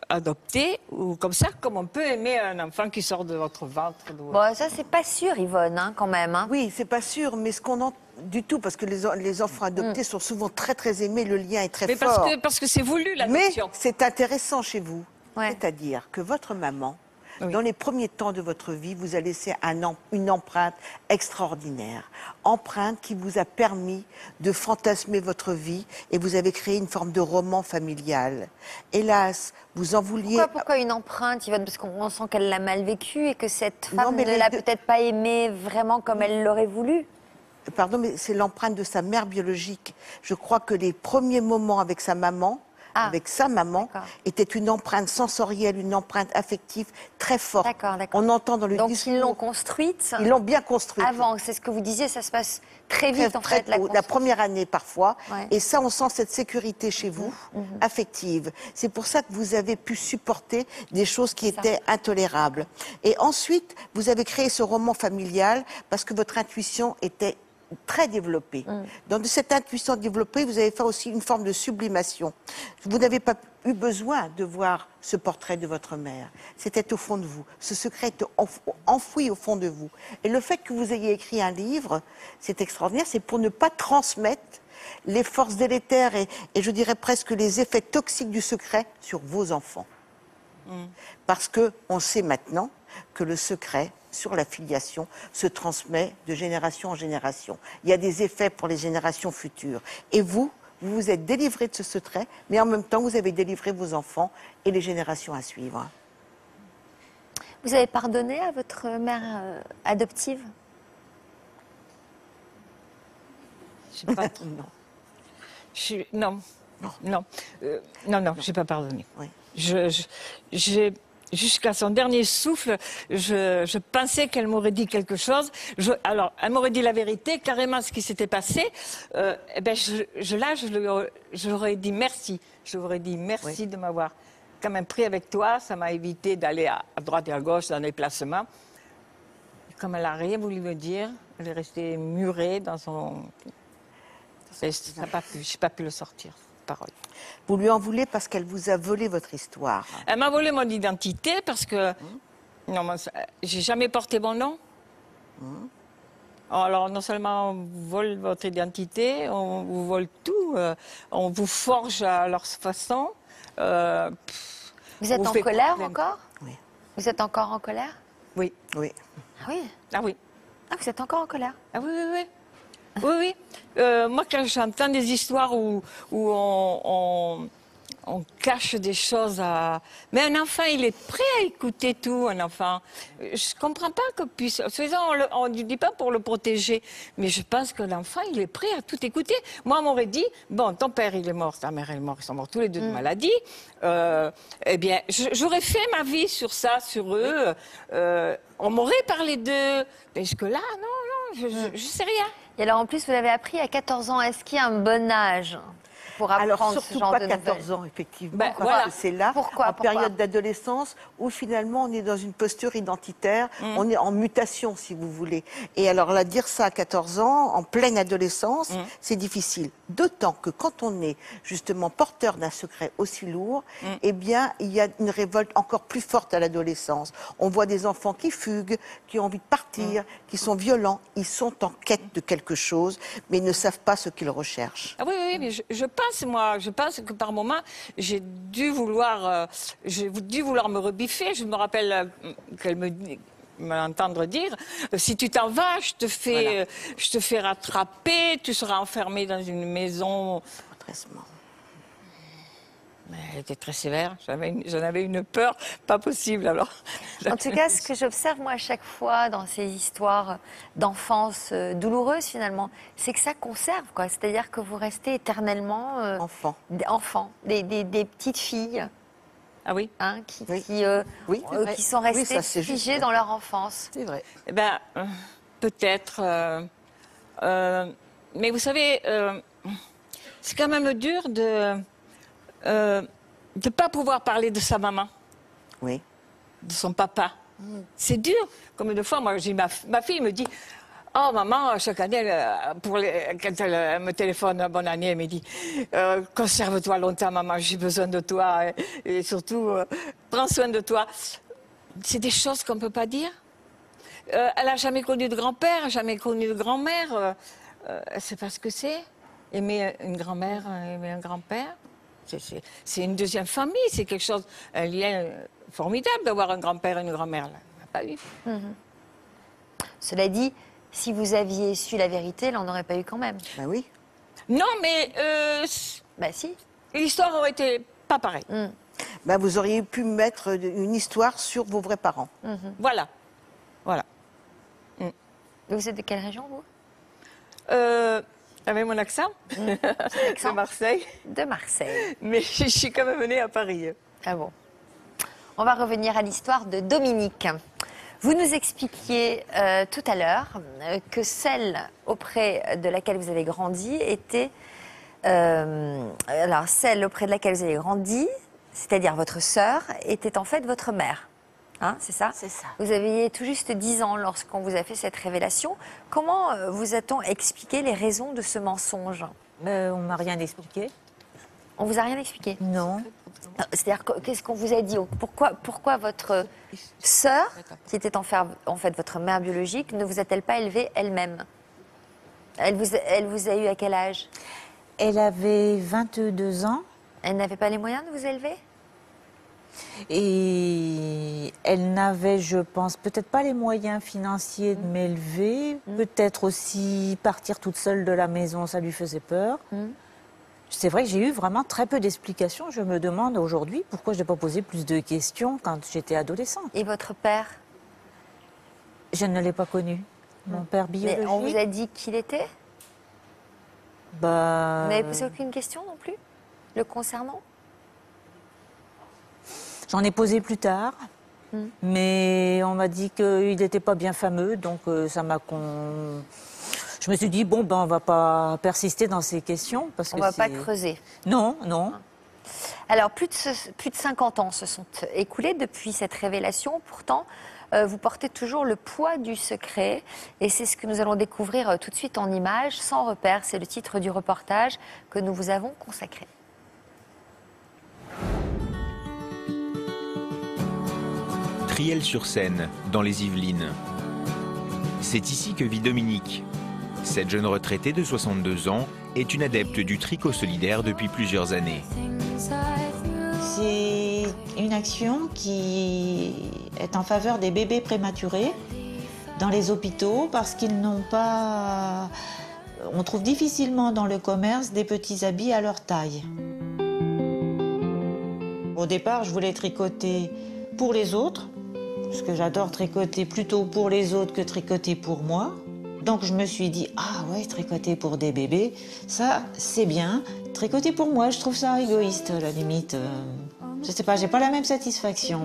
E: adopté ou comme ça, comme on peut aimer un enfant qui sort de votre ventre.
F: Bon, ça c'est pas sûr, Yvonne, hein, quand même. Hein.
G: Oui, c'est pas sûr, mais ce qu'on entend du tout, parce que les enfants adoptés sont souvent très très aimés, le lien est très fort.
E: Parce que c'est voulu l'adoption.
G: Mais c'est intéressant chez vous,
F: ouais.
G: C'est-à-dire que votre maman, dans les premiers temps de votre vie, vous a laissé une empreinte extraordinaire. Empreinte qui vous a permis de fantasmer votre vie et vous avez créé une forme de roman familial. Hélas, vous en vouliez...
F: Pourquoi une empreinte, Yvonne? Parce qu'on sent qu'elle l'a mal vécu et que cette femme ne l'a peut-être pas aimée vraiment comme elle l'aurait voulu.
G: Pardon, mais c'est l'empreinte de sa mère biologique. Je crois que les premiers moments avec sa maman, était une empreinte sensorielle, une empreinte affective très forte. On entend dans le discours...
F: Donc ils l'ont construite.
G: Ils l'ont bien construite.
F: Avant, c'est ce que vous disiez, ça se passe très vite en fait.
G: La première année parfois. Ouais. Et ça, on sent cette sécurité chez vous, affective. C'est pour ça que vous avez pu supporter des choses qui étaient intolérables. Et ensuite, vous avez créé ce roman familial parce que votre intuition était très développée. Dans cette intuition développée, vous avez fait aussi une forme de sublimation. Vous n'avez pas eu besoin de voir ce portrait de votre mère. C'était au fond de vous. Ce secret était enfoui au fond de vous. Et le fait que vous ayez écrit un livre, c'est extraordinaire, c'est pour ne pas transmettre les forces délétères et je dirais presque les effets toxiques du secret sur vos enfants. Parce qu'on sait maintenant que le secret sur la filiation se transmet de génération en génération. Il y a des effets pour les générations futures. Et vous vous êtes délivré de ce secret, mais en même temps, vous avez délivré vos enfants et les générations à suivre.
F: Vous avez pardonné à votre mère adoptive?
E: Non. Non, j'ai pas pardonné. Oui. Jusqu'à son dernier souffle, je pensais qu'elle m'aurait dit quelque chose. Alors, elle m'aurait dit la vérité, carrément ce qui s'était passé. Je leur ai dit merci. Je leur ai dit merci de m'avoir quand même pris avec toi. Ça m'a évité d'aller à droite et à gauche dans les placements. Et comme elle n'a rien voulu me dire, elle est restée murée dans son... Je n'ai pas pu le sortir. Parole.
G: Vous lui en voulez parce qu'elle vous a volé votre histoire.
E: Elle m'a volé mon identité parce que Non, mais j'ai jamais porté mon nom. Alors, non seulement on vous vole votre identité, on vous vole tout, on vous forge à leur façon.
F: Vous êtes en colère encore?
G: Oui.
F: Vous êtes encore en colère?
E: Oui.
G: Oui.
F: Ah oui?
E: Ah oui.
F: Ah, vous êtes encore en colère?
E: Ah oui, oui, oui. Oui, oui. Moi, quand j'entends des histoires où on cache des choses à... Mais un enfant, il est prêt à écouter tout, un enfant. Je ne comprends pas qu'on puisse... On ne dit pas pour le protéger, mais je pense que l'enfant, il est prêt à tout écouter. Moi, on m'aurait dit, bon, ton père, il est mort, ta mère, elle est morte, ils sont morts tous les deux de maladie. Eh bien, j'aurais fait ma vie sur ça, sur eux. On m'aurait parlé d'eux. Mais jusque-là, non, je ne sais rien.
F: Et alors, en plus, vous l'avez appris à 14 ans. Est-ce qu'il y a un bon âge pour apprendre
G: Alors,
F: ce
G: surtout
F: genre
G: pas
F: de
G: 14 ans, effectivement.
E: Ben,
G: parce
E: voilà.
G: que c'est là,
F: Pourquoi
G: en période d'adolescence, où finalement on est dans une posture identitaire, on est en mutation, si vous voulez. Et alors là, dire ça à 14 ans, en pleine adolescence, c'est difficile. D'autant que quand on est justement porteur d'un secret aussi lourd, eh bien, il y a une révolte encore plus forte à l'adolescence. On voit des enfants qui fuguent, qui ont envie de partir, qui sont violents. Ils sont en quête de quelque chose, mais ils ne savent pas ce qu'ils recherchent.
E: Ah oui, oui, mais je pense que par moment, j'ai dû vouloir me rebiffer. Je me rappelle qu'elle m'entendre dire, si tu t'en vas, je te fais rattraper, tu seras enfermé dans une maison. Mais elle était très sévère. J'en avais une peur pas possible alors.
F: En tout cas, ce que j'observe moi à chaque fois dans ces histoires d'enfance douloureuses finalement, c'est que ça conserve quoi. C'est-à-dire que vous restez éternellement enfants, des petites filles.
E: Ah oui.
F: Hein, qui sont restées figées dans leur enfance.
G: C'est vrai.
E: Eh ben, peut-être. Mais vous savez, c'est quand même dur de ne pas pouvoir parler de sa maman.
G: Oui.
E: De son papa. C'est dur. Comme de fois, moi, ma fille me dit, oh maman, chaque année, quand elle me téléphone, bonne année, elle me dit, conserve-toi longtemps maman, j'ai besoin de toi et surtout, prends soin de toi. C'est des choses qu'on ne peut pas dire. Elle n'a jamais connu de grand-père, jamais connu de grand-mère. Elle ne sait pas ce que c'est. Aimer une grand-mère, aimer un grand-père. C'est une deuxième famille, c'est quelque chose, un lien formidable d'avoir un grand-père et une grand-mère. On n'a pas eu.
F: Cela dit, si vous aviez su la vérité, là, on n'aurait pas eu quand même.
G: Ben oui.
E: Non, mais...
F: bah si.
E: L'histoire aurait été pas pareille.
G: Ben, vous auriez pu mettre une histoire sur vos vrais parents.
E: Voilà. Voilà.
F: Vous êtes de quelle région, vous
E: Avec mon accent De Marseille.
F: De Marseille.
E: Mais je suis quand même née à Paris.
F: Ah bon. On va revenir à l'histoire de Dominique. Vous nous expliquiez tout à l'heure que celle auprès de laquelle vous avez grandi était... alors, celle auprès de laquelle vous avez grandi, c'est-à-dire votre sœur, était en fait votre mère. Hein, c'est ça?
A: C'est ça.
F: Vous aviez tout juste 10 ans lorsqu'on vous a fait cette révélation. Comment vous a-t-on expliqué les raisons de ce mensonge?
A: On ne m'a rien expliqué.
F: On vous a rien expliqué?
A: Non.
F: C'est-à-dire, qu'est-ce qu'on vous a dit? Pourquoi votre sœur, qui était en fait votre mère biologique, ne vous a-t-elle pas élevée elle-même? Elle vous a eu à quel âge?
A: Elle avait 22 ans.
F: Elle n'avait pas les moyens de vous élever?
A: Et elle n'avait, je pense, peut-être pas les moyens financiers de m'élever. Peut-être aussi partir toute seule de la maison, ça lui faisait peur. C'est vrai que j'ai eu vraiment très peu d'explications. Je me demande aujourd'hui pourquoi je n'ai pas posé plus de questions quand j'étais adolescente.
F: Et votre père?
A: Je ne l'ai pas connu. Mon père biologique.
F: Mais on vous a dit qui il était?
A: Bah...
F: Vous n'avez posé aucune question non plus, le concernant?
A: J'en ai posé plus tard, mais on m'a dit qu'il n'était pas bien fameux, donc ça m'a... Je me suis dit, bon, ben, on ne va pas persister dans ces questions. Parce
F: on ne va pas creuser.
A: Non, non.
F: Alors, plus de 50 ans se sont écoulés depuis cette révélation. Pourtant, vous portez toujours le poids du secret. Et c'est ce que nous allons découvrir tout de suite en images, sans repère. C'est le titre du reportage que nous vous avons consacré.
B: Triel-sur-Seine, dans les Yvelines. C'est ici que vit Dominique. Cette jeune retraitée de 62 ans est une adepte du tricot solidaire depuis plusieurs années.
A: C'est une action qui est en faveur des bébés prématurés dans les hôpitaux parce qu'ils n'ont pas... On trouve difficilement dans le commerce des petits habits à leur taille. Au départ, je voulais tricoter pour les autres, parce que j'adore tricoter plutôt pour les autres que tricoter pour moi. Donc je me suis dit, ah ouais, tricoter pour des bébés, ça c'est bien. Tricoter pour moi, je trouve ça égoïste à la limite. Je sais pas, j'ai pas la même satisfaction.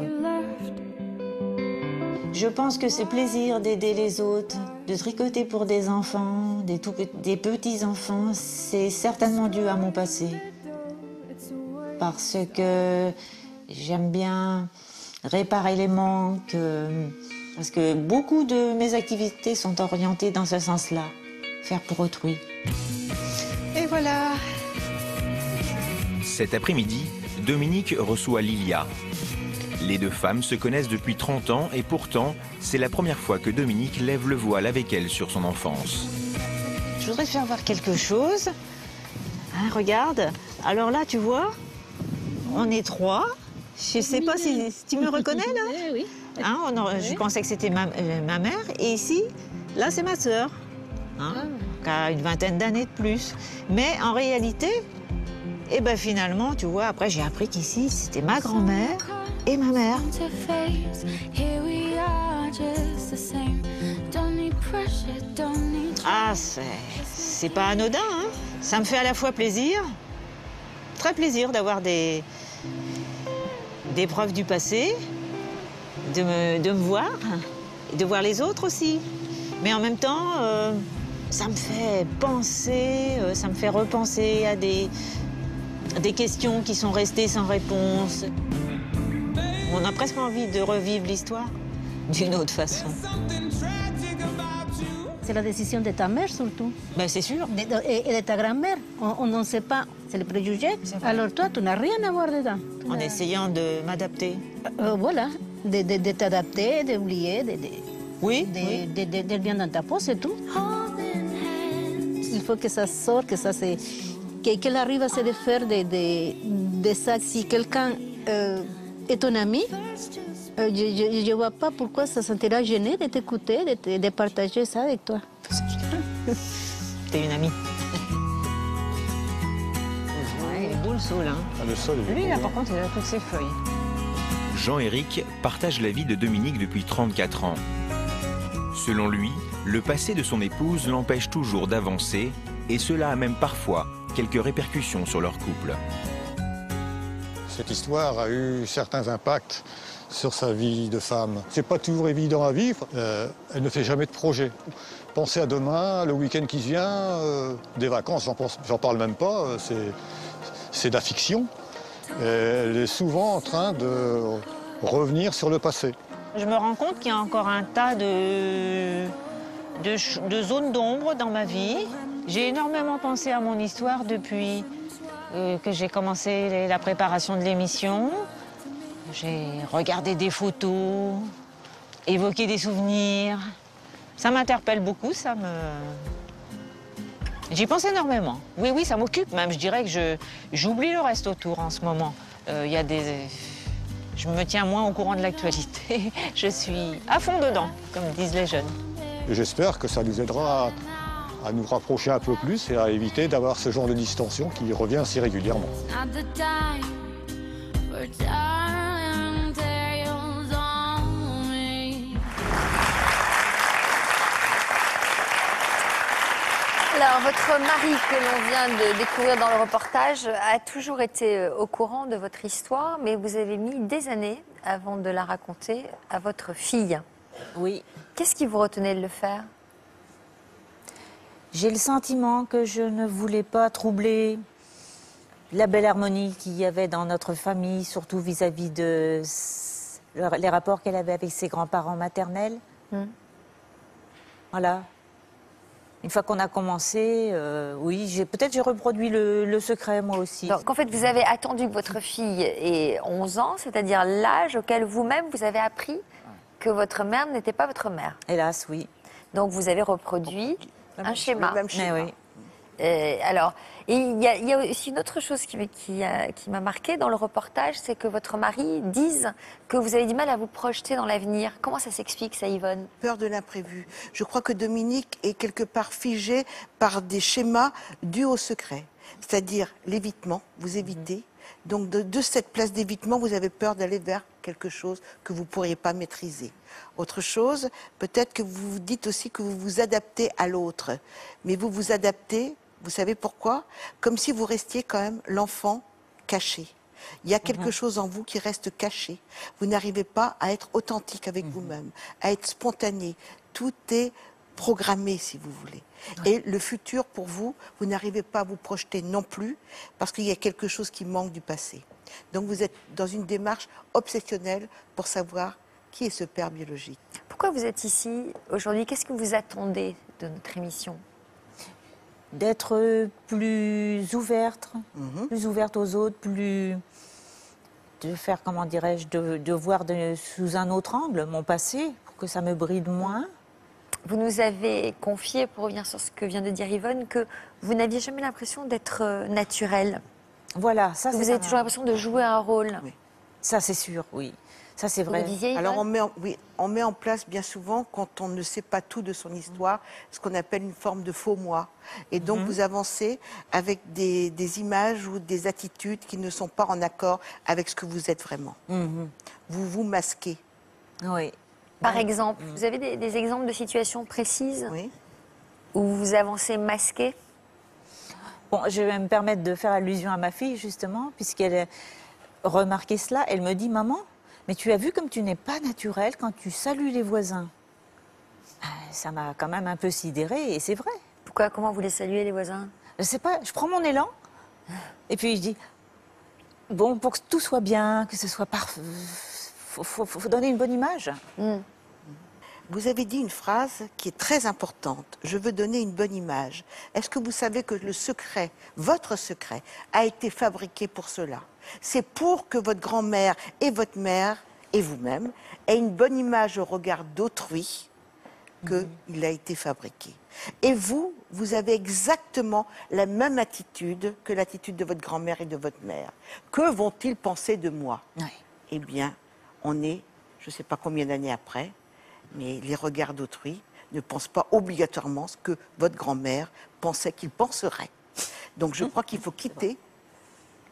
A: Je pense que ce plaisir d'aider les autres, de tricoter pour des enfants, des petits enfants, c'est certainement dû à mon passé. Parce que j'aime bien réparer les manques. Parce que beaucoup de mes activités sont orientées dans ce sens-là, faire pour autrui. Et voilà.
B: Cet après-midi, Dominique reçoit Lilia. Les deux femmes se connaissent depuis 30 ans et pourtant, c'est la première fois que Dominique lève le voile avec elle sur son enfance.
A: Je voudrais te faire voir quelque chose. Hein, regarde. Alors là, tu vois, on est trois. Je sais pas si tu me reconnais, là.
S: Oui.
A: Hein, je pensais que c'était ma mère. Et ici, là, c'est ma sœur, hein, qui a une vingtaine d'années de plus. Mais en réalité, eh ben, finalement, tu vois, après, j'ai appris qu'ici, c'était ma grand-mère et ma mère. Ah, c'est pas anodin, hein. Ça me fait à la fois plaisir, très plaisir d'avoir des preuves du passé, de me voir, et de voir les autres aussi. Mais en même temps, ça me fait penser, ça me fait repenser à des questions qui sont restées sans réponse. On a presque envie de revivre l'histoire d'une autre façon.
S: C'est la décision de ta mère surtout.
A: Ben, c'est sûr.
S: Et de ta grand-mère. On ne sait pas, c'est le préjugé. Alors toi, tu n'as rien à voir dedans.
A: En essayant de m'adapter.
S: Voilà, de t'adapter, d'oublier,
A: oui,
S: de bien dans ta peau, c'est tout. Il faut que ça sorte, que ça se... qu'elle arrive à se défaire de ça. Si quelqu'un est ton ami, je ne vois pas pourquoi ça se sentira gêné de t'écouter, de partager ça avec toi.
A: T'es une amie. Ouais, il est beau le sol, hein.
M: Ah, le sol,
A: lui, là, par contre, il a toutes ses feuilles.
B: Jean-Éric partage la vie de Dominique depuis 34 ans. Selon lui, le passé de son épouse l'empêche toujours d'avancer et cela a même parfois quelques répercussions sur leur couple.
T: Cette histoire a eu certains impacts sur sa vie de femme. C'est pas toujours évident à vivre. Elle ne fait jamais de projet. Penser à demain, le week-end qui vient, des vacances, j'en parle même pas. C'est de la fiction. Elle est souvent en train de revenir sur le passé.
A: Je me rends compte qu'il y a encore un tas de zones d'ombre dans ma vie. J'ai énormément pensé à mon histoire depuis que j'ai commencé la préparation de l'émission. J'ai regardé des photos, évoqué des souvenirs. Ça m'interpelle beaucoup, J'y pense énormément. Oui, oui, ça m'occupe même. Je dirais que j'oublie le reste autour en ce moment. Je me tiens moins au courant de l'actualité. Je suis à fond dedans, comme disent les jeunes.
T: J'espère que ça nous aidera à nous rapprocher un peu plus et à éviter d'avoir ce genre de distension qui revient si régulièrement.
F: Alors, votre mari, que l'on vient de découvrir dans le reportage, a toujours été au courant de votre histoire, mais vous avez mis des années avant de la raconter à votre fille.
A: Oui.
F: Qu'est-ce qui vous retenait de le faire?
A: J'ai le sentiment que je ne voulais pas troubler la belle harmonie qu'il y avait dans notre famille, surtout vis-à-vis de les rapports qu'elle avait avec ses grands-parents maternels. Voilà. Une fois qu'on a commencé, oui, peut-être j'ai reproduit le secret moi aussi.
F: Donc en fait, vous avez attendu que votre fille ait 11 ans, c'est-à-dire l'âge auquel vous-même vous avez appris que votre mère n'était pas votre mère.
A: Hélas, oui.
F: Donc vous avez reproduit un schéma.
G: Le même schéma.
A: Oui.
F: Alors, il y a aussi une autre chose qui m'a marqué dans le reportage, c'est que votre mari dise que vous avez du mal à vous projeter dans l'avenir. Comment ça s'explique, ça, Yvonne?
G: Peur de l'imprévu. Je crois que Dominique est quelque part figé par des schémas dus au secret. C'est-à-dire l'évitement, vous évitez. Donc de cette place d'évitement, vous avez peur d'aller vers quelque chose que vous ne pourriez pas maîtriser. Autre chose, peut-être que vous vous dites aussi que vous vous adaptez à l'autre. Mais vous vous adaptez, vous savez pourquoi? Comme si vous restiez quand même l'enfant caché. Il y a quelque chose en vous qui reste caché. Vous n'arrivez pas à être authentique avec vous-même, à être spontané. Tout est programmé, si vous voulez. Et le futur, pour vous, vous n'arrivez pas à vous projeter non plus, parce qu'il y a quelque chose qui manque du passé. Donc vous êtes dans une démarche obsessionnelle pour savoir qui est ce père biologique.
F: Pourquoi vous êtes ici aujourd'hui? Qu'est-ce que vous attendez de notre émission?
A: D'être plus ouverte, aux autres, de faire, comment dirais-je, de voir sous un autre angle mon passé, pour que ça me bride moins.
F: Vous nous avez confié, pour revenir sur ce que vient de dire Yvonne, que vous n'aviez jamais l'impression d'être naturel.
A: Voilà, ça c'est
F: Vous avez toujours l'impression de jouer un rôle.
A: Oui. Ça c'est sûr, oui. Ça c'est vrai.
F: Vous disiez, Yvonne?
G: Alors on met en place bien souvent, quand on ne sait pas tout de son histoire, ce qu'on appelle une forme de faux moi. Et donc vous avancez avec des images ou des attitudes qui ne sont pas en accord avec ce que vous êtes vraiment. Vous vous masquez.
A: Oui.
F: Par exemple, vous avez des exemples de situations précises où vous avancez masqué?
A: Bon, je vais me permettre de faire allusion à ma fille, justement, puisqu'elle a remarqué cela. Elle me dit, maman, mais tu as vu comme tu n'es pas naturelle quand tu salues les voisins. Ça m'a quand même un peu sidérée, et c'est vrai.
F: Pourquoi? Comment vous les saluez, les voisins?
A: Je sais pas, je prends mon élan, et puis je dis, bon, pour que tout soit bien, que ce soit parfait, faut donner une bonne image.
G: Vous avez dit une phrase qui est très importante. Je veux donner une bonne image. Est-ce que vous savez que le secret, votre secret, a été fabriqué pour cela? C'est pour que votre grand-mère et votre mère et vous-même aient une bonne image au regard d'autrui qu'il a été fabriqué. Et vous, vous avez exactement la même attitude que l'attitude de votre grand-mère et de votre mère. Que vont-ils penser de moi? Eh bien, on est, je ne sais pas combien d'années après, mais les regards d'autrui ne pensent pas obligatoirement ce que votre grand-mère pensait qu'il penserait. Donc je crois qu'il faut quitter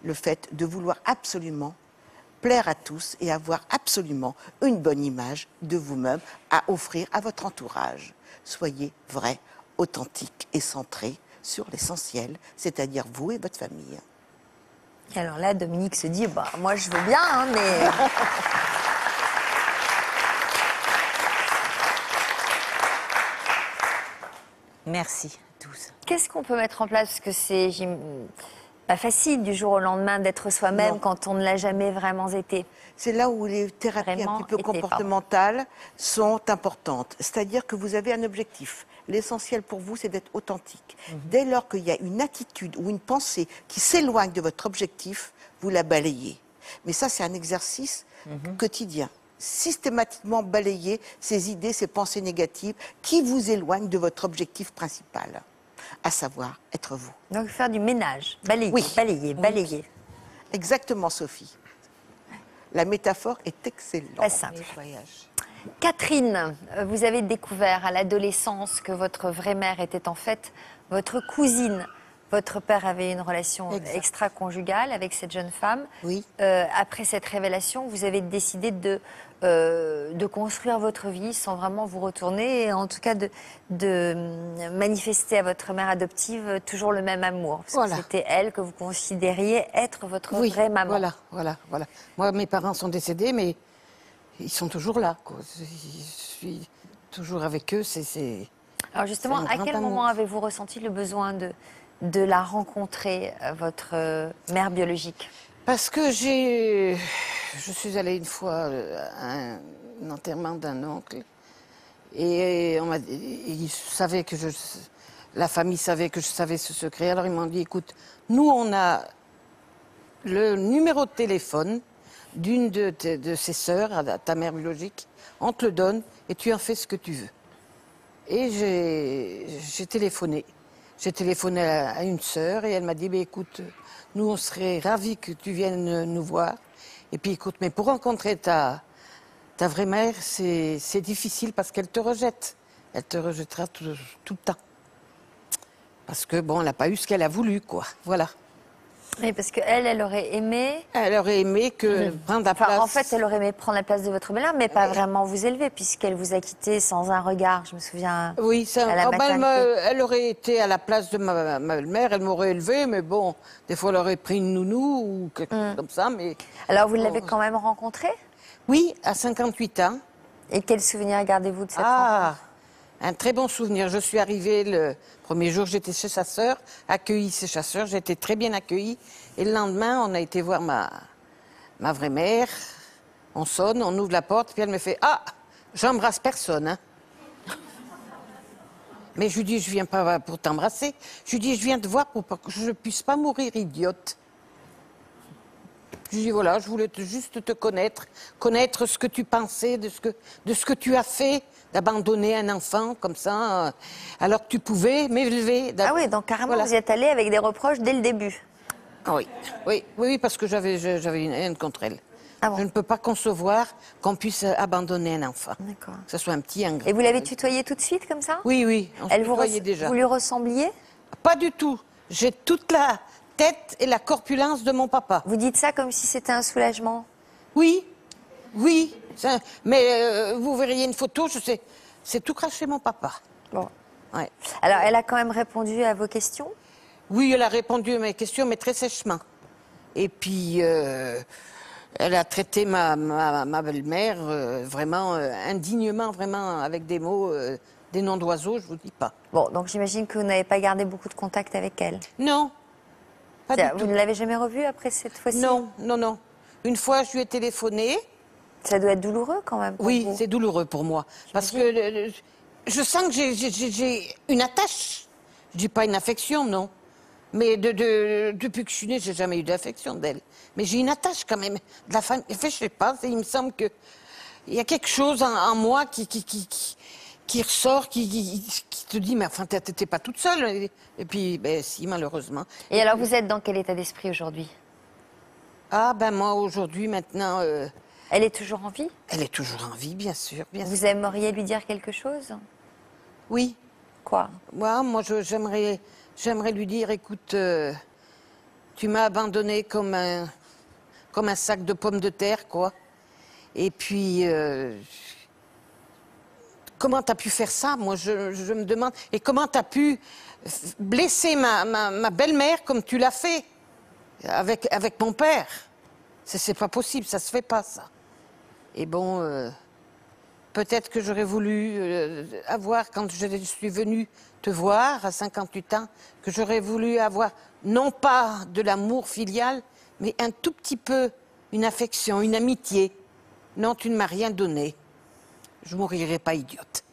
G: le fait de vouloir absolument plaire à tous et avoir absolument une bonne image de vous-même à offrir à votre entourage. Soyez vrai, authentique et centré sur l'essentiel, c'est-à-dire vous et votre famille.
F: Et alors là, Dominique se dit, bah, moi je veux bien, hein, mais...
A: Merci à tous.
F: Qu'est-ce qu'on peut mettre en place? Parce que c'est pas facile du jour au lendemain d'être soi-même quand on ne l'a jamais vraiment été.
G: C'est là où les thérapies un petit peu comportementales sont importantes. C'est-à-dire que vous avez un objectif. L'essentiel pour vous, c'est d'être authentique. Dès lors qu'il y a une attitude ou une pensée qui s'éloigne de votre objectif, vous la balayez. Mais ça, c'est un exercice quotidien. Systématiquement balayer ces idées, ces pensées négatives qui vous éloignent de votre objectif principal, à savoir être vous.
F: Donc faire du ménage, balayer, balayer.
G: Exactement, Sophie. La métaphore est excellente.
F: Très simple. Catherine, vous avez découvert à l'adolescence que votre vraie mère était en fait votre cousine. Votre père avait une relation extra-conjugale avec cette jeune femme.
G: Oui.
F: Après cette révélation, vous avez décidé de construire votre vie sans vraiment vous retourner et en tout cas de manifester à votre mère adoptive toujours le même amour. Parce que c'était elle que vous considériez être votre vraie maman.
C: Voilà. Moi, mes parents sont décédés, mais ils sont toujours là, quoi. Je suis toujours avec eux.
F: Alors justement, à quel moment avez-vous ressenti le besoin de la rencontrer, votre mère biologique?
C: Parce que je suis allée une fois à un enterrement d'un oncle et il savait que la famille savait que je savais ce secret. Alors ils m'ont dit, écoute, nous on a le numéro de téléphone d'une de ses sœurs, ta mère biologique, on te le donne et tu en fais ce que tu veux. Et j'ai téléphoné. J'ai téléphoné à une sœur et elle m'a dit, écoute, nous on serait ravis que tu viennes nous voir. Et puis écoute, mais pour rencontrer ta vraie mère, c'est difficile parce qu'elle te rejette. Elle te rejettera tout le temps. Parce que bon, elle n'a pas eu ce qu'elle a voulu, quoi. Voilà.
F: Oui, parce qu'elle, elle aurait aimé...
C: Elle aurait aimé prendre la place...
F: En fait, elle aurait aimé prendre la place de votre belle-mère, mais pas vraiment vous élever, puisqu'elle vous a quitté sans un regard, je me souviens.
C: Oui, elle aurait été à la place de ma belle-mère, elle m'aurait élevée, mais bon, des fois, elle aurait pris une nounou ou quelque chose comme ça, mais...
F: Alors, vous l'avez quand même rencontrée?
C: Oui, à 58 ans.
F: Et quel souvenir gardez-vous de cette rencontre?
C: Un très bon souvenir. Je suis arrivée le premier jour, j'étais chez sa sœur, accueillie chez sa sœur, j'ai été très bien accueillie. Et le lendemain, on a été voir ma vraie mère. On sonne, on ouvre la porte, puis elle me fait « Ah, j'embrasse personne, hein. » Mais je lui dis « Je viens pas pour t'embrasser. » Je lui dis « Je viens te voir pour que je ne puisse pas mourir idiote. » Je lui dis « Voilà, je voulais juste te connaître ce que tu pensais, de ce que tu as fait. » D'abandonner un enfant comme ça, alors que tu pouvais m'élever.
F: Ah oui, donc carrément, vous y êtes allé avec des reproches dès le début.
C: Oui, parce que j'avais une haine contre elle.
F: Ah bon.
C: Je ne peux pas concevoir qu'on puisse abandonner un enfant.
F: D'accord.
C: Que ce soit un petit ingrat.
F: Et vous l'avez tutoyé tout de suite, comme ça?
C: Oui, on se tutoyait déjà.
F: Vous lui ressembliez?
C: Pas du tout. J'ai toute la tête et la corpulence de mon papa.
F: Vous dites ça comme si c'était un soulagement?
C: Oui. Mais vous verriez une photo, je sais, c'est tout craché mon papa.
F: Bon.
C: Ouais.
F: Alors, elle a quand même répondu à vos questions?
C: Oui, elle a répondu à mes questions, mais très sèchement. Et puis, elle a traité ma belle-mère vraiment indignement, vraiment avec des mots, des noms d'oiseaux, je vous dis pas.
F: Bon, donc j'imagine que vous n'avez pas gardé beaucoup de contact avec elle?
C: Non, pas du tout.
F: Vous ne l'avez jamais revue après cette fois-ci?
C: Non. Une fois, je lui ai téléphoné.
F: Ça doit être douloureux quand même pour vous.
C: Oui, c'est douloureux pour moi. Parce que je sens que j'ai une attache. Je dis pas une affection, non. Mais depuis que je suis née, j'ai jamais eu d'affection d'elle. Mais j'ai une attache quand même. De la famille. Enfin, je sais pas, il me semble qu'il y a quelque chose en moi qui ressort, qui te dit, mais enfin, t'étais pas toute seule. Et puis, ben si, malheureusement.
F: Et alors, vous êtes dans quel état d'esprit aujourd'hui?
C: Ah, ben moi, aujourd'hui, maintenant...
F: Elle est toujours en vie?
C: Elle est toujours en vie, bien sûr.
F: Vous aimeriez lui dire quelque chose?
C: Oui.
F: Quoi?
C: Moi, j'aimerais lui dire, écoute, tu m'as abandonné comme un sac de pommes de terre, quoi. Et puis, comment t'as pu faire ça? Moi, je me demande. Et comment t'as pu blesser ma belle-mère comme tu l'as fait avec mon père? C'est pas possible, ça se fait pas, ça. Et bon, peut-être que j'aurais voulu avoir, quand je suis venue te voir à 58 ans, que j'aurais voulu avoir, non pas de l'amour filial, mais un tout petit peu, une affection, une amitié. Non, tu ne m'as rien donné. Je mourirai pas idiote.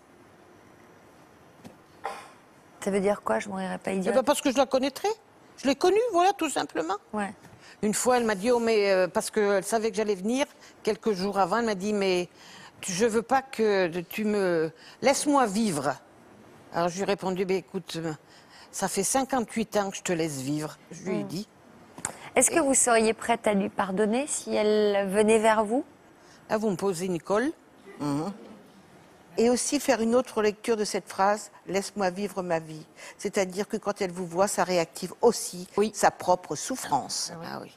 F: Ça veut dire quoi, je mourirai pas idiote?
C: Parce que je la connaîtrais. Je l'ai connue, voilà, tout simplement.
F: Ouais.
C: Une fois, elle m'a dit, oh, mais parce qu'elle savait que j'allais venir, quelques jours avant, elle m'a dit, mais je veux pas que tu me... Laisse-moi vivre. Alors, je lui ai répondu, écoute, ça fait 58 ans que je te laisse vivre. Je lui ai dit.
F: Est-ce que vous seriez prête à lui pardonner si elle venait vers vous?
C: Là, vous me posez une colle.
G: Et aussi faire une autre lecture de cette phrase, « Laisse-moi vivre ma vie ». C'est-à-dire que quand elle vous voit, ça réactive aussi sa propre souffrance.
C: Ah oui.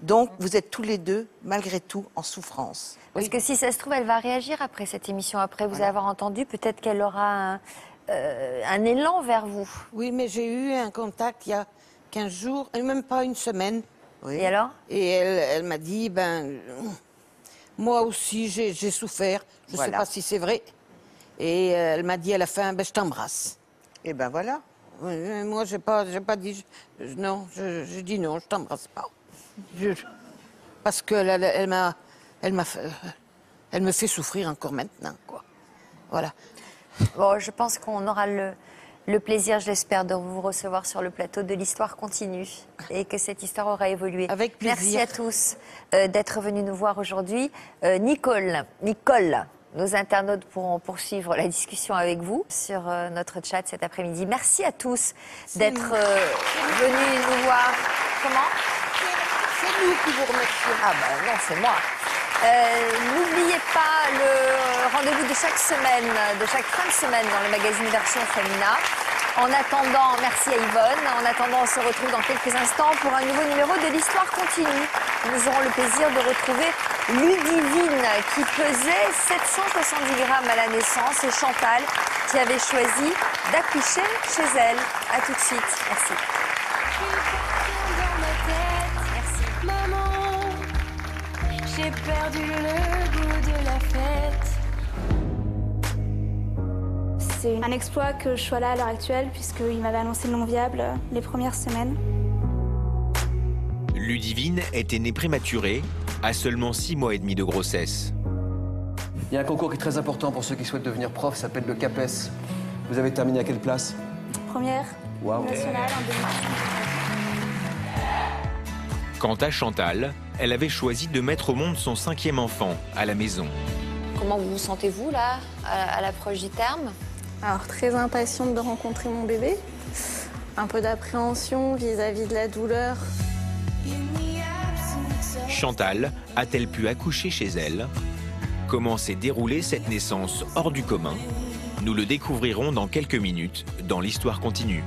G: Donc, vous êtes tous les deux, malgré tout, en souffrance.
F: Parce que si ça se trouve, elle va réagir après cette émission, après vous avoir entendu, peut-être qu'elle aura un élan vers vous.
C: Oui, mais j'ai eu un contact il y a 15 jours, et même pas une semaine.
F: Oui. Et alors?
C: Et elle m'a dit, moi aussi, j'ai souffert. Je ne sais pas si c'est vrai. Et elle m'a dit à la fin, je t'embrasse.
G: Et ben voilà.
C: Moi, j'ai pas dit... Non, j'ai dit non, je t'embrasse pas. Parce qu'elle me fait souffrir encore maintenant, quoi. Voilà.
F: Bon, je pense qu'on aura le plaisir, je l'espère, de vous recevoir sur le plateau de l'Histoire continue et que cette histoire aura évolué.
C: Avec plaisir.
F: Merci à tous d'être venus nous voir aujourd'hui. Nicole, nos internautes pourront poursuivre la discussion avec vous sur notre chat cet après-midi. Merci à tous d'être venus nous voir. Comment?
C: C'est nous qui vous remercions.
F: Ah ben non, c'est moi. N'oubliez pas le rendez-vous de chaque semaine, de chaque fin de semaine dans le magazine Version Femina. En attendant, merci à Yvonne. En attendant, on se retrouve dans quelques instants pour un nouveau numéro de l'Histoire continue. Nous aurons le plaisir de retrouver Ludivine qui pesait 770 grammes à la naissance et Chantal qui avait choisi d'accoucher chez elle. À tout de suite. Merci.
U: J'ai perdu le goût de la fête.
V: C'est un exploit que je sois là à l'heure actuelle puisqu'il m'avait annoncé non viable les premières semaines.
B: Ludivine était née prématurée, à seulement 6 mois et demi de grossesse.
W: Il y a un concours qui est très important pour ceux qui souhaitent devenir prof, ça s'appelle le CAPES. Vous avez terminé à quelle place?
V: Première nationale en 2005.
B: Quant à Chantal, elle avait choisi de mettre au monde son 5e enfant à la maison.
F: Comment vous vous sentez-vous là, à l'approche du terme?
V: Alors, très impatiente de rencontrer mon bébé. Un peu d'appréhension vis-à-vis de la douleur.
B: Chantal a-t-elle pu accoucher chez elle? Comment s'est déroulée cette naissance hors du commun? Nous le découvrirons dans quelques minutes dans l'Histoire continue.